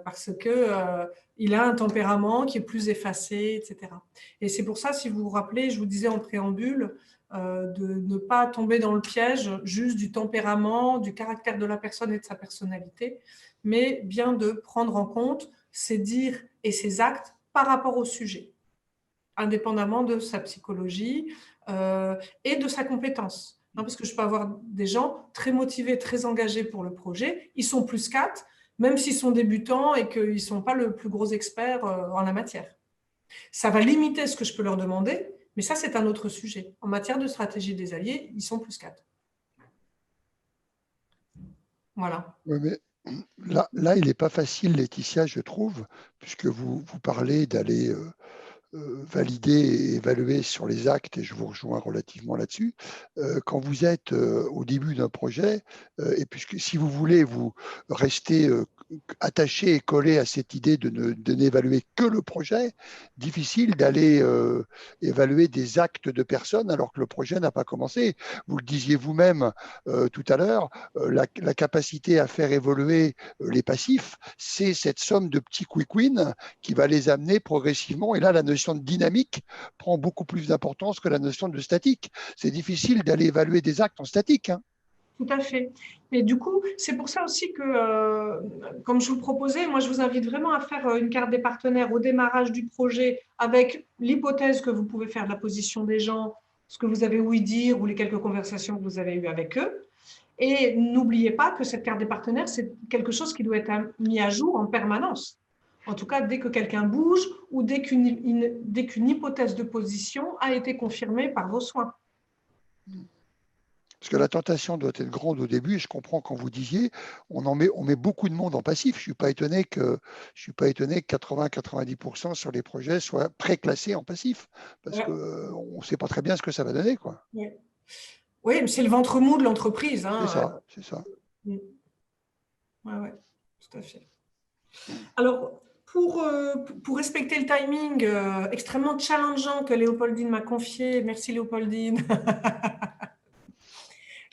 Parce qu'il a un tempérament qui est plus effacé, etc. Et c'est pour ça, si vous vous rappelez, je vous disais en préambule, de ne pas tomber dans le piège juste du tempérament, du caractère de la personne et de sa personnalité, mais bien de prendre en compte ses dires et ses actes par rapport au sujet, indépendamment de sa psychologie et de sa compétence. Parce que je peux avoir des gens très motivés, très engagés pour le projet, ils sont plus 4, même s'ils sont débutants et qu'ils ne sont pas le plus gros expert en la matière. Ça va limiter ce que je peux leur demander, mais ça, c'est un autre sujet. En matière de stratégie des alliés, ils sont plus 4. Voilà. Oui, mais là, il n'est pas facile, Laetitia, je trouve, puisque vous parlez d'aller valider et évaluer sur les actes, et je vous rejoins relativement là-dessus. Quand vous êtes au début d'un projet, et puisque si vous voulez vous rester attaché et collé à cette idée de n'évaluer que le projet, difficile d'aller évaluer des actes de personnes alors que le projet n'a pas commencé. Vous le disiez vous-même tout à l'heure, la capacité à faire évoluer les passifs, c'est cette somme de petits quick wins qui va les amener progressivement. Et là, la notion de dynamique prend beaucoup plus d'importance que la notion de statique. C'est difficile d'aller évaluer des actes en statique. Hein. Tout à fait. Mais du coup, c'est pour ça aussi que, comme je vous le proposais, moi, je vous invite vraiment à faire une carte des partenaires au démarrage du projet avec l'hypothèse que vous pouvez faire de la position des gens, ce que vous avez ouï dire ou les quelques conversations que vous avez eues avec eux. Et n'oubliez pas que cette carte des partenaires, c'est quelque chose qui doit être mis à jour en permanence. En tout cas, dès que quelqu'un bouge ou dès qu'une hypothèse de position a été confirmée par vos soins. Parce que la tentation doit être grande au début, et je comprends quand vous disiez, on met beaucoup de monde en passif. Je ne suis pas étonné que 80-90% sur les projets soient préclassés en passif, parce qu'on ne sait pas très bien ce que ça va donner. Quoi. Oui, Oui, mais c'est le ventre mou de l'entreprise. Hein. C'est ça, c'est ça. Oui, ouais, tout à fait. Alors, pour respecter le timing extrêmement challengeant que Léopoldine m'a confié, merci Léopoldine.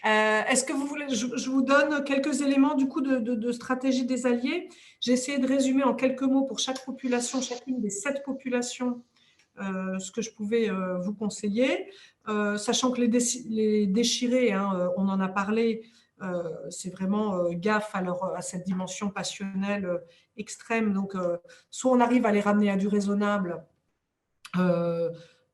Est-ce que vous voulez, je vous donne quelques éléments du coup de stratégie des alliés. J'ai essayé de résumer en quelques mots pour chaque population, chacune des 7 populations, ce que je pouvais vous conseiller, sachant que les déchirés, hein, on en a parlé, c'est vraiment gaffe à cette dimension passionnelle extrême. Donc, soit on arrive à les ramener à du raisonnable,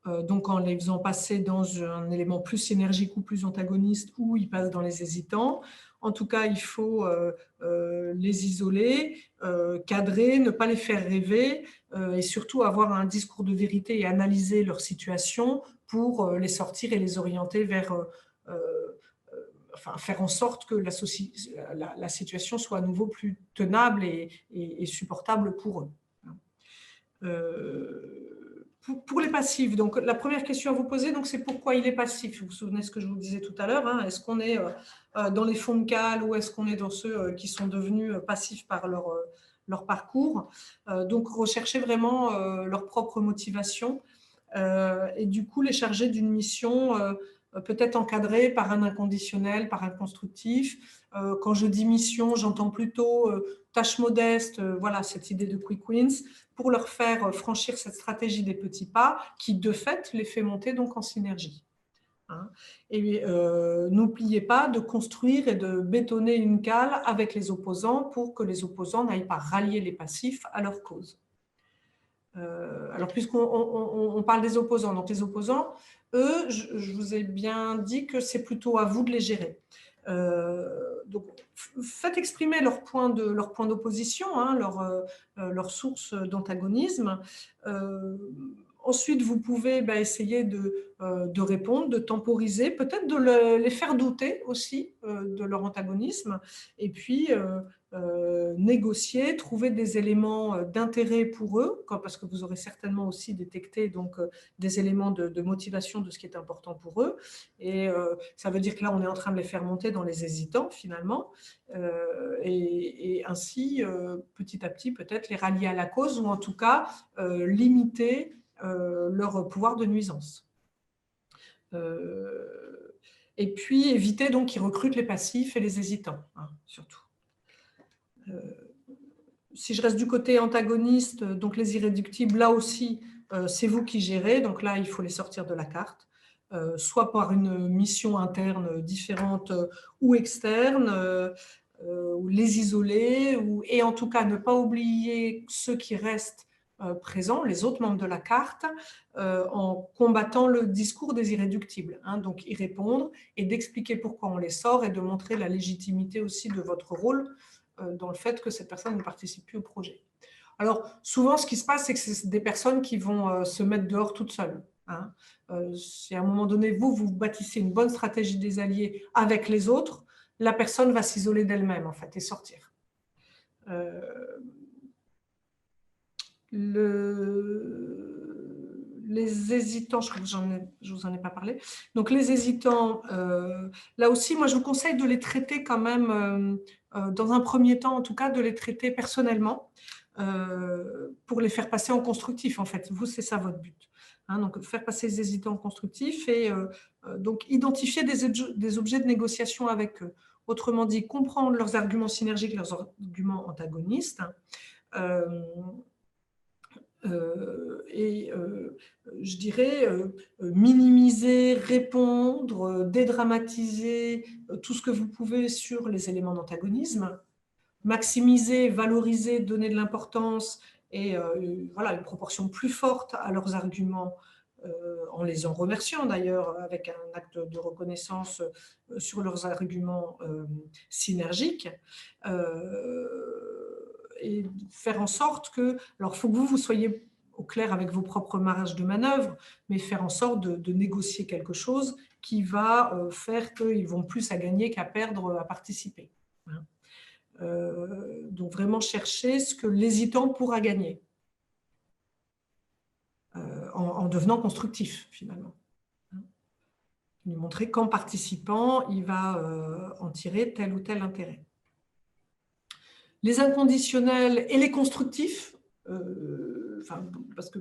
donc en les faisant passer dans un élément plus synergique ou plus antagoniste, ou ils passent dans les hésitants. En tout cas, il faut les isoler, cadrer, ne pas les faire rêver, et surtout avoir un discours de vérité et analyser leur situation pour les sortir et les orienter vers, enfin, faire en sorte que la situation soit à nouveau plus tenable et supportable pour eux. Pour les passifs, donc la première question à vous poser, c'est pourquoi il est passif. Vous vous souvenez de ce que je vous disais tout à l'heure, hein, est-ce qu'on est dans les fonds de cale ou est-ce qu'on est dans ceux qui sont devenus passifs par leur parcours. Donc rechercher vraiment leur propre motivation et du coup les charger d'une mission peut-être encadrée par un inconditionnel, par un constructif. Quand je dis mission, j'entends plutôt tâche modeste, voilà cette idée de quick wins, pour leur faire franchir cette stratégie des petits pas qui, de fait, les fait monter donc en synergie. Hein. Et n'oubliez pas de construire et de bétonner une cale avec les opposants pour que les opposants n'aillent pas rallier les passifs à leur cause. Alors, puisqu'on parle des opposants, donc les opposants, eux, je vous ai bien dit que c'est plutôt à vous de les gérer. Donc, faites exprimer leur point d'opposition, hein, leur source d'antagonisme. Ensuite, vous pouvez essayer de répondre, de temporiser, peut-être de les faire douter aussi de leur antagonisme, et puis négocier, trouver des éléments d'intérêt pour eux, parce que vous aurez certainement aussi détecté donc, des éléments de motivation de ce qui est important pour eux. Et ça veut dire que là, on est en train de les faire monter dans les hésitants, finalement, et ainsi, petit à petit, peut-être les rallier à la cause, ou en tout cas, limiter leur pouvoir de nuisance. Et puis, éviter donc qu'ils recrutent les passifs et les hésitants, hein, surtout. Si je reste du côté antagoniste, donc les irréductibles, là aussi, c'est vous qui gérez. Donc là, il faut les sortir de la carte, soit par une mission interne différente ou externe, ou les isoler, et en tout cas, ne pas oublier ceux qui restent présents, les autres membres de la carte, en combattant le discours des irréductibles. Hein, donc, y répondre et d'expliquer pourquoi on les sort et de montrer la légitimité aussi de votre rôle dans le fait que cette personne ne participe plus au projet. Alors, souvent, ce qui se passe, c'est que c'est des personnes qui vont se mettre dehors toutes seules. Hein. Si à un moment donné, vous bâtissez une bonne stratégie des alliés avec les autres, la personne va s'isoler d'elle-même, en fait, et sortir. Les hésitants, je crois que je vous en ai pas parlé. Donc, les hésitants, là aussi, moi, je vous conseille de les traiter quand même, dans un premier temps, en tout cas, de les traiter personnellement pour les faire passer en constructif, en fait. Vous, c'est ça votre but. Hein, donc, faire passer les hésitants en constructif et donc identifier des objets de négociation avec eux. Autrement dit, comprendre leurs arguments synergiques, leurs arguments antagonistes. Je dirais minimiser, répondre, dédramatiser tout ce que vous pouvez sur les éléments d'antagonisme, maximiser, valoriser, donner de l'importance et voilà, une proportion plus forte à leurs arguments en les en remerciant d'ailleurs avec un acte de reconnaissance sur leurs arguments synergiques. Et faire en sorte que, alors il faut que vous soyez au clair avec vos propres marges de manœuvre, mais faire en sorte de négocier quelque chose qui va faire qu'ils vont plus à gagner qu'à perdre à participer. Hein. Donc vraiment chercher ce que l'hésitant pourra gagner en devenant constructif finalement. lui montrer qu'en participant, il va en tirer tel ou tel intérêt. Les inconditionnels et les constructifs, parce que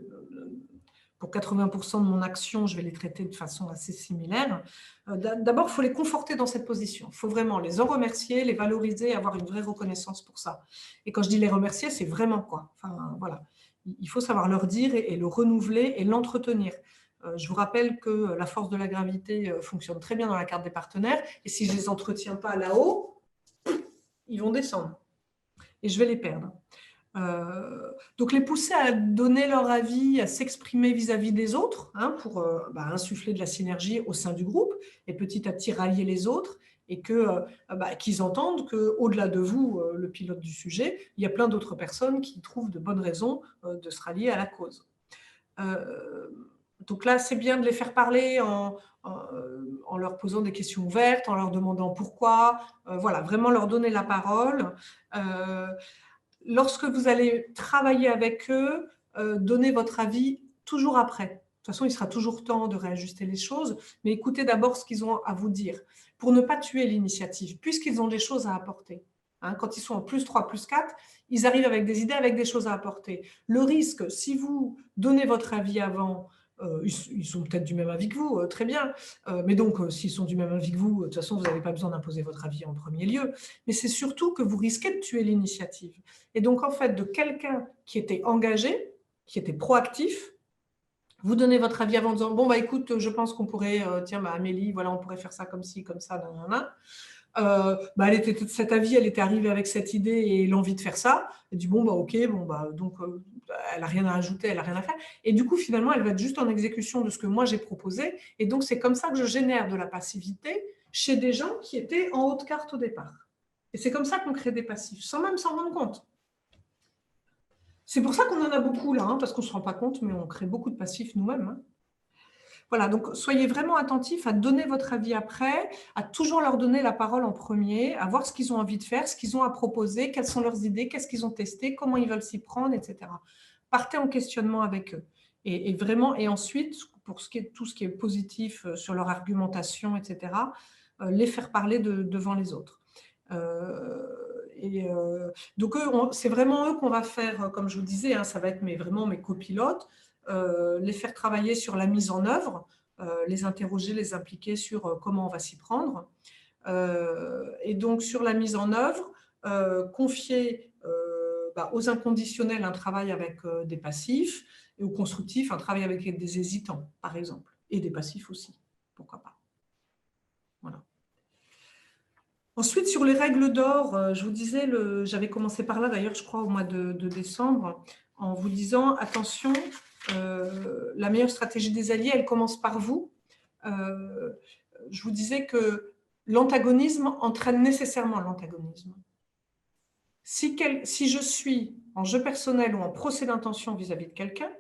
pour 80% de mon action, je vais les traiter de façon assez similaire. D'abord, il faut les conforter dans cette position. Il faut vraiment les en remercier, les valoriser, avoir une vraie reconnaissance pour ça. Et quand je dis les remercier, c'est vraiment quoi. Enfin, voilà. Il faut savoir leur dire et le renouveler et l'entretenir. Je vous rappelle que la force de la gravité fonctionne très bien dans la carte des partenaires. Et si je ne les entretiens pas là-haut, ils vont descendre. Et je vais les perdre. Donc les pousser à donner leur avis, à s'exprimer vis-à-vis des autres, hein, pour insuffler de la synergie au sein du groupe et petit à petit rallier les autres et qu'ils entendent qu'au-delà de vous, le pilote du sujet, il y a plein d'autres personnes qui trouvent de bonnes raisons de se rallier à la cause. Donc là, c'est bien de les faire parler en leur posant des questions ouvertes, en leur demandant pourquoi, voilà, vraiment leur donner la parole. Lorsque vous allez travailler avec eux, donnez votre avis toujours après. De toute façon, il sera toujours temps de réajuster les choses, mais écoutez d'abord ce qu'ils ont à vous dire pour ne pas tuer l'initiative, puisqu'ils ont des choses à apporter. Hein, quand ils sont en +3, +4, ils arrivent avec des idées, avec des choses à apporter. Le risque, si vous donnez votre avis avant, ils sont peut-être du même avis que vous, très bien. Mais donc, s'ils sont du même avis que vous, de toute façon, vous n'avez pas besoin d'imposer votre avis en premier lieu. Mais c'est surtout que vous risquez de tuer l'initiative. Et donc, en fait, de quelqu'un qui était engagé, qui était proactif, vous donnez votre avis avant en disant « Bon, bah écoute, je pense qu'on pourrait, Amélie, voilà, on pourrait faire ça comme ci, comme ça, nanana. » cet avis, elle était arrivée avec cette idée et l'envie de faire ça. Elle dit bon, ok, donc elle n'a rien à ajouter, elle n'a rien à faire. Et du coup, finalement, elle va être juste en exécution de ce que moi j'ai proposé. Et donc, c'est comme ça que je génère de la passivité chez des gens qui étaient en haute carte au départ. Et c'est comme ça qu'on crée des passifs, sans même s'en rendre compte. C'est pour ça qu'on en a beaucoup là, hein, parce qu'on ne se rend pas compte, mais on crée beaucoup de passifs nous-mêmes. Hein. Voilà, donc soyez vraiment attentifs à donner votre avis après, à toujours leur donner la parole en premier, à voir ce qu'ils ont envie de faire, ce qu'ils ont à proposer, quelles sont leurs idées, qu'est-ce qu'ils ont testé, comment ils veulent s'y prendre, etc. Partez en questionnement avec eux. Et vraiment, et ensuite, pour tout ce qui est positif sur leur argumentation, etc., les faire parler devant les autres. Donc, c'est vraiment eux qu'on va faire, comme je vous disais, hein, ça va être vraiment mes copilotes, les faire travailler sur la mise en œuvre, les interroger, les impliquer sur comment on va s'y prendre. Et donc, sur la mise en œuvre, confier aux inconditionnels un travail avec des passifs et aux constructifs un travail avec des hésitants, par exemple, et des passifs aussi, pourquoi pas. Voilà. Ensuite, sur les règles d'or, je vous disais, j'avais commencé par là d'ailleurs, je crois, au mois de décembre, en vous disant, attention, la meilleure stratégie des alliés, elle commence par vous. Je vous disais que l'antagonisme entraîne nécessairement l'antagonisme. Si je suis en jeu personnel ou en procès d'intention vis-à-vis de quelqu'un,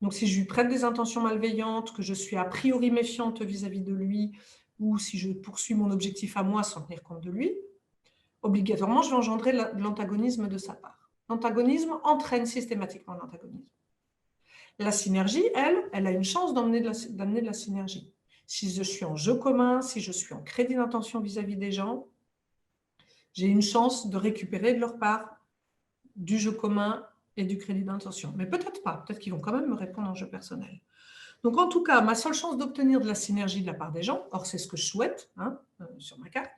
donc si je lui prête des intentions malveillantes, que je suis a priori méfiante vis-à-vis de lui, ou si je poursuis mon objectif à moi sans tenir compte de lui, obligatoirement, je vais engendrer de l'antagonisme de sa part. L'antagonisme entraîne systématiquement l'antagonisme. La synergie, elle a une chance d'amener de la synergie. Si je suis en jeu commun, si je suis en crédit d'intention vis-à-vis des gens, j'ai une chance de récupérer de leur part du jeu commun et du crédit d'intention. Mais peut-être pas, peut-être qu'ils vont quand même me répondre en jeu personnel. Donc, en tout cas, ma seule chance d'obtenir de la synergie de la part des gens, or c'est ce que je souhaite sur ma carte,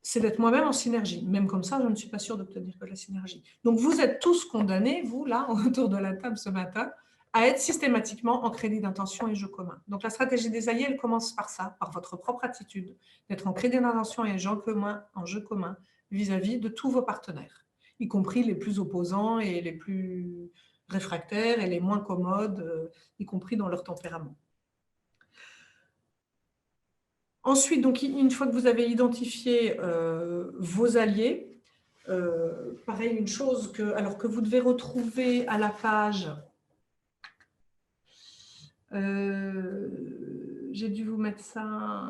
c'est d'être moi-même en synergie. Même comme ça, je ne suis pas sûre d'obtenir que de la synergie. Donc, vous êtes tous condamnés, vous, là, autour de la table ce matin, à être systématiquement en crédit d'intention et jeu commun. Donc, la stratégie des alliés, elle commence par ça, par votre propre attitude, d'être en crédit d'intention et en jeu commun vis-à-vis de tous vos partenaires, y compris les plus opposants et les plus réfractaires et les moins commodes, y compris dans leur tempérament. Ensuite, donc, une fois que vous avez identifié vos alliés, pareil, une chose que vous devez retrouver à la page, j'ai dû vous mettre ça,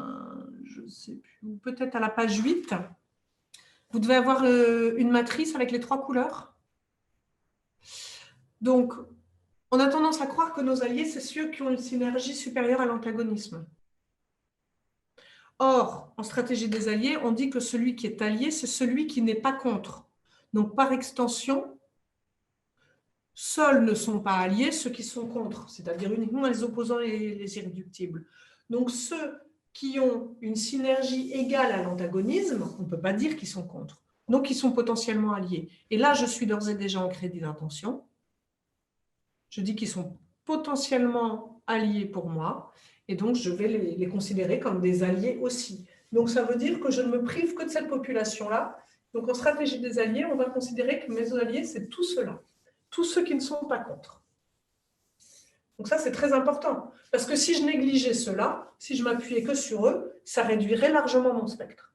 je ne sais plus, peut-être à la page 8, vous devez avoir une matrice avec les 3 couleurs. Donc, on a tendance à croire que nos alliés, c'est ceux qui ont une synergie supérieure à l'antagonisme. Or, en stratégie des alliés, on dit que celui qui est allié, c'est celui qui n'est pas contre. Donc, par extension, seuls ne sont pas alliés ceux qui sont contre, c'est-à-dire uniquement les opposants et les irréductibles. Donc, ceux qui ont une synergie égale à l'antagonisme, on ne peut pas dire qu'ils sont contre. Donc, ils sont potentiellement alliés. Et là, je suis d'ores et déjà en crédit d'intention. Je dis qu'ils sont potentiellement alliés pour moi, et donc je vais les considérer comme des alliés aussi. Donc, ça veut dire que je ne me prive que de cette population-là. Donc, en stratégie des alliés, on va considérer que mes alliés, c'est tout cela, tous ceux qui ne sont pas contre. Donc ça, c'est très important, parce que si je négligeais cela, si je m'appuyais que sur eux, ça réduirait largement mon spectre.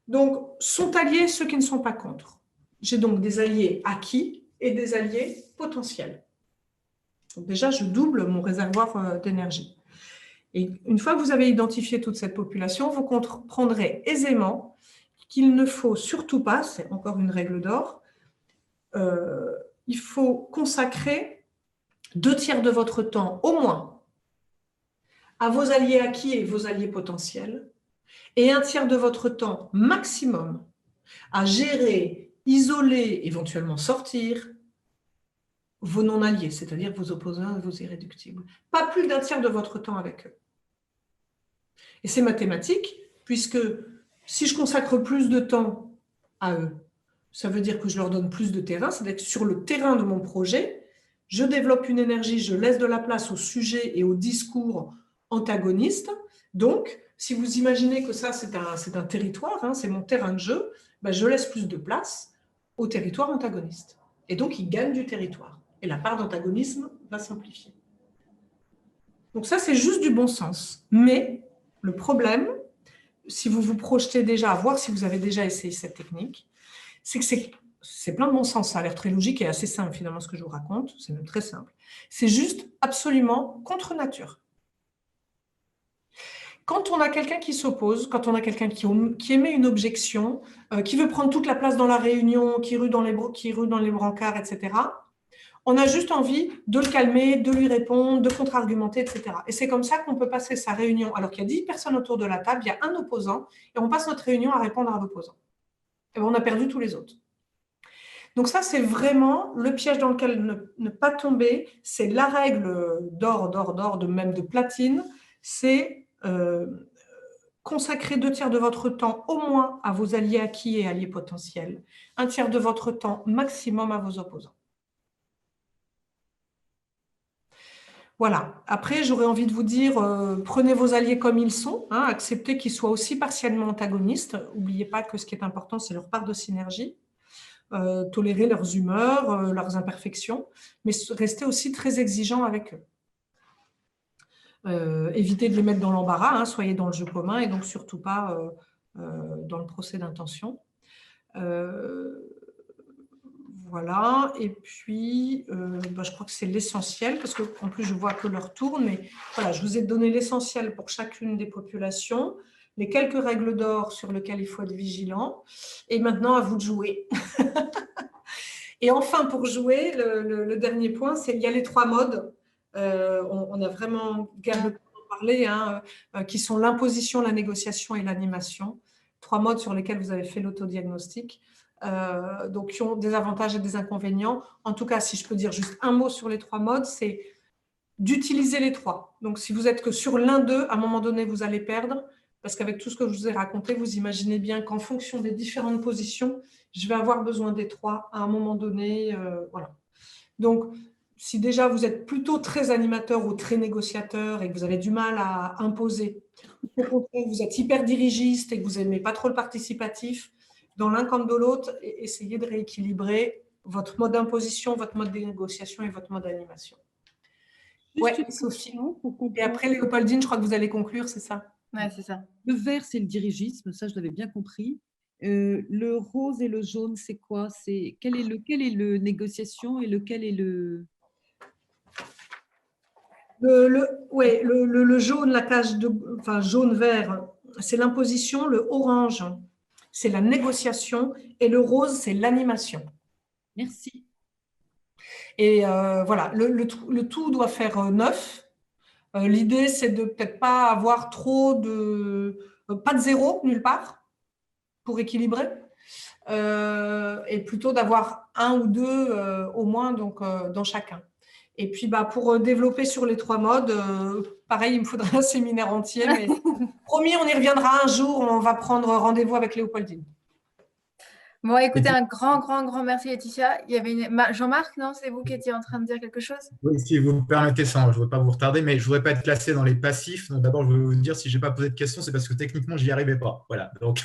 Donc, sont alliés ceux qui ne sont pas contre. J'ai donc des alliés acquis et des alliés potentiels. Donc déjà, je double mon réservoir d'énergie. Et une fois que vous avez identifié toute cette population, vous comprendrez aisément qu'il ne faut surtout pas, c'est encore une règle d'or, il faut consacrer 2/3 de votre temps au moins à vos alliés acquis et vos alliés potentiels, et 1/3 de votre temps maximum à gérer, isoler, éventuellement sortir vos non-alliés, c'est-à-dire vos opposants et vos irréductibles. Pas plus d'1/3 de votre temps avec eux. Et c'est mathématique, puisque si je consacre plus de temps à eux, ça veut dire que je leur donne plus de terrain, c'est-à-dire que sur le terrain de mon projet, je développe une énergie, je laisse de la place au sujet et au discours antagoniste. Donc, si vous imaginez que ça, c'est un territoire, hein, c'est mon terrain de jeu, ben, je laisse plus de place au territoire antagoniste. Et donc, il gagne du territoire. Et la part d'antagonisme va s'amplifier. Donc ça, c'est juste du bon sens. Mais le problème, si vous vous projetez déjà, à voir si vous avez déjà essayé cette technique, c'est que c'est plein de bon sens, ça a l'air très logique et assez simple finalement ce que je vous raconte, c'est même très simple. C'est juste absolument contre nature. Quand on a quelqu'un qui s'oppose, quand on a quelqu'un qui émet une objection, qui veut prendre toute la place dans la réunion, qui rue dans les brancards, etc., on a juste envie de le calmer, de lui répondre, de contre-argumenter, etc. Et c'est comme ça qu'on peut passer sa réunion, alors qu'il y a 10 personnes autour de la table, il y a un opposant, et on passe notre réunion à répondre à l'opposant. Et on a perdu tous les autres. Donc ça, c'est vraiment le piège dans lequel ne pas tomber. C'est la règle d'or, même de platine. C'est consacrer 2/3 de votre temps au moins à vos alliés acquis et alliés potentiels. 1/3 de votre temps maximum à vos opposants. Voilà. Après, j'aurais envie de vous dire, prenez vos alliés comme ils sont, hein, acceptez qu'ils soient aussi partiellement antagonistes. N'oubliez pas que ce qui est important, c'est leur part de synergie. Tolérer leurs humeurs, leurs imperfections, mais rester aussi très exigeant avec eux. Évitez de les mettre dans l'embarras, hein, soyez dans le jeu commun et donc surtout pas dans le procès d'intention. Voilà, et puis je crois que c'est l'essentiel, parce qu'en plus je vois que l'heure tourne, mais voilà, je vous ai donné l'essentiel pour chacune des populations, les quelques règles d'or sur lesquelles il faut être vigilant, et maintenant à vous de jouer. Et enfin, pour jouer, le dernier point, c'est qu'il y a les 3 modes, on a vraiment gardé d'en parler, hein, qui sont l'imposition, la négociation et l'animation, 3 modes sur lesquels vous avez fait l'autodiagnostic. Donc qui ont des avantages et des inconvénients. En tout cas, si je peux dire juste un mot sur les 3 modes, c'est d'utiliser les 3. Donc si vous êtes que sur l'un d'eux, à un moment donné, vous allez perdre, parce qu'avec tout ce que je vous ai raconté, vous imaginez bien qu'en fonction des différentes positions, je vais avoir besoin des 3 à un moment donné. Voilà. Donc, si déjà vous êtes plutôt très animateur ou très négociateur et que vous avez du mal à imposer, au contraire, vous êtes hyper dirigiste et que vous n'aimez pas trop le participatif, dans l'un comme de l'autre, essayez de rééquilibrer votre mode d'imposition, votre mode de négociation et votre mode d'animation. Oui, Sophie. Et après, Léopoldine, je crois que vous allez conclure, c'est ça? Oui, c'est ça. Le vert, c'est le dirigisme, ça, je l'avais bien compris. Le rose et le jaune, c'est quoi? Lequel est le négociation et lequel est le… Le jaune, la case jaune-vert, c'est l'imposition. Le orange, c'est la négociation. Et le rose, c'est l'animation. Merci. Et voilà, le tout doit faire 9. L'idée, c'est de peut-être pas avoir trop pas de zéro nulle part pour équilibrer, et plutôt d'avoir un ou deux au moins donc, dans chacun. Et puis, pour développer sur les 3 modes, pareil, il me faudrait un séminaire entier, mais promis, on y reviendra un jour, on va prendre rendez-vous avec Léopoldine. Bon, écoutez, un grand merci, Laetitia. Il y avait Jean-Marc, non? C'est vous qui étiez en train de dire quelque chose? Oui, si vous me permettez, je ne veux pas vous retarder, mais je ne voudrais pas être classé dans les passifs. Donc d'abord, je veux vous dire, si je n'ai pas posé de questions, c'est parce que techniquement, je n'y arrivais pas. Voilà. Donc,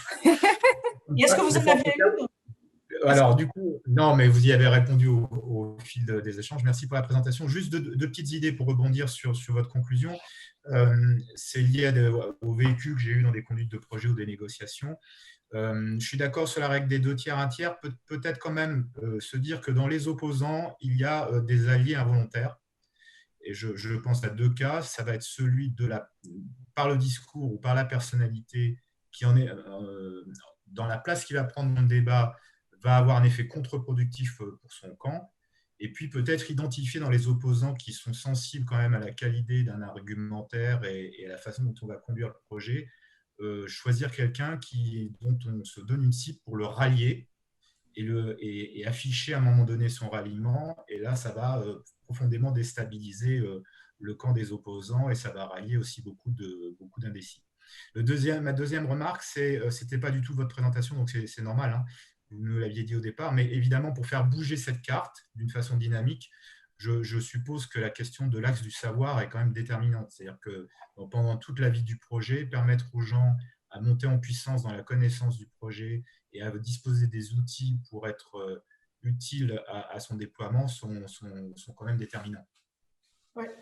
est-ce que vous en aviez une? Alors, du coup, non, mais vous y avez répondu au fil des échanges. Merci pour la présentation. Juste deux petites idées pour rebondir sur votre conclusion. C'est lié au véhicule que j'ai eu dans des conduites de projet ou des négociations. Je suis d'accord sur la règle des 2 tiers, 1 tiers. Peut-être quand même se dire que dans les opposants, il y a des alliés involontaires. Et je pense à 2 cas. Ça va être celui par le discours ou par la personnalité qui en est dans la place qu'il va prendre dans le débat, va avoir un effet contre-productif pour son camp. Et puis peut-être identifier dans les opposants qui sont sensibles quand même à la qualité d'un argumentaire et à la façon dont on va conduire le projet, choisir quelqu'un dont on se donne une cible pour le rallier et afficher à un moment donné son ralliement. Et là, ça va profondément déstabiliser le camp des opposants et ça va rallier aussi beaucoup d'indécis. Ma deuxième remarque, c'était pas du tout votre présentation, donc c'est normal, hein, vous nous l'aviez dit au départ, mais évidemment, pour faire bouger cette carte d'une façon dynamique, je suppose que la question de l'axe du savoir est quand même déterminante. C'est-à-dire que pendant toute la vie du projet, permettre aux gens à monter en puissance dans la connaissance du projet et à disposer des outils pour être utiles à son déploiement sont quand même déterminants. Ouais.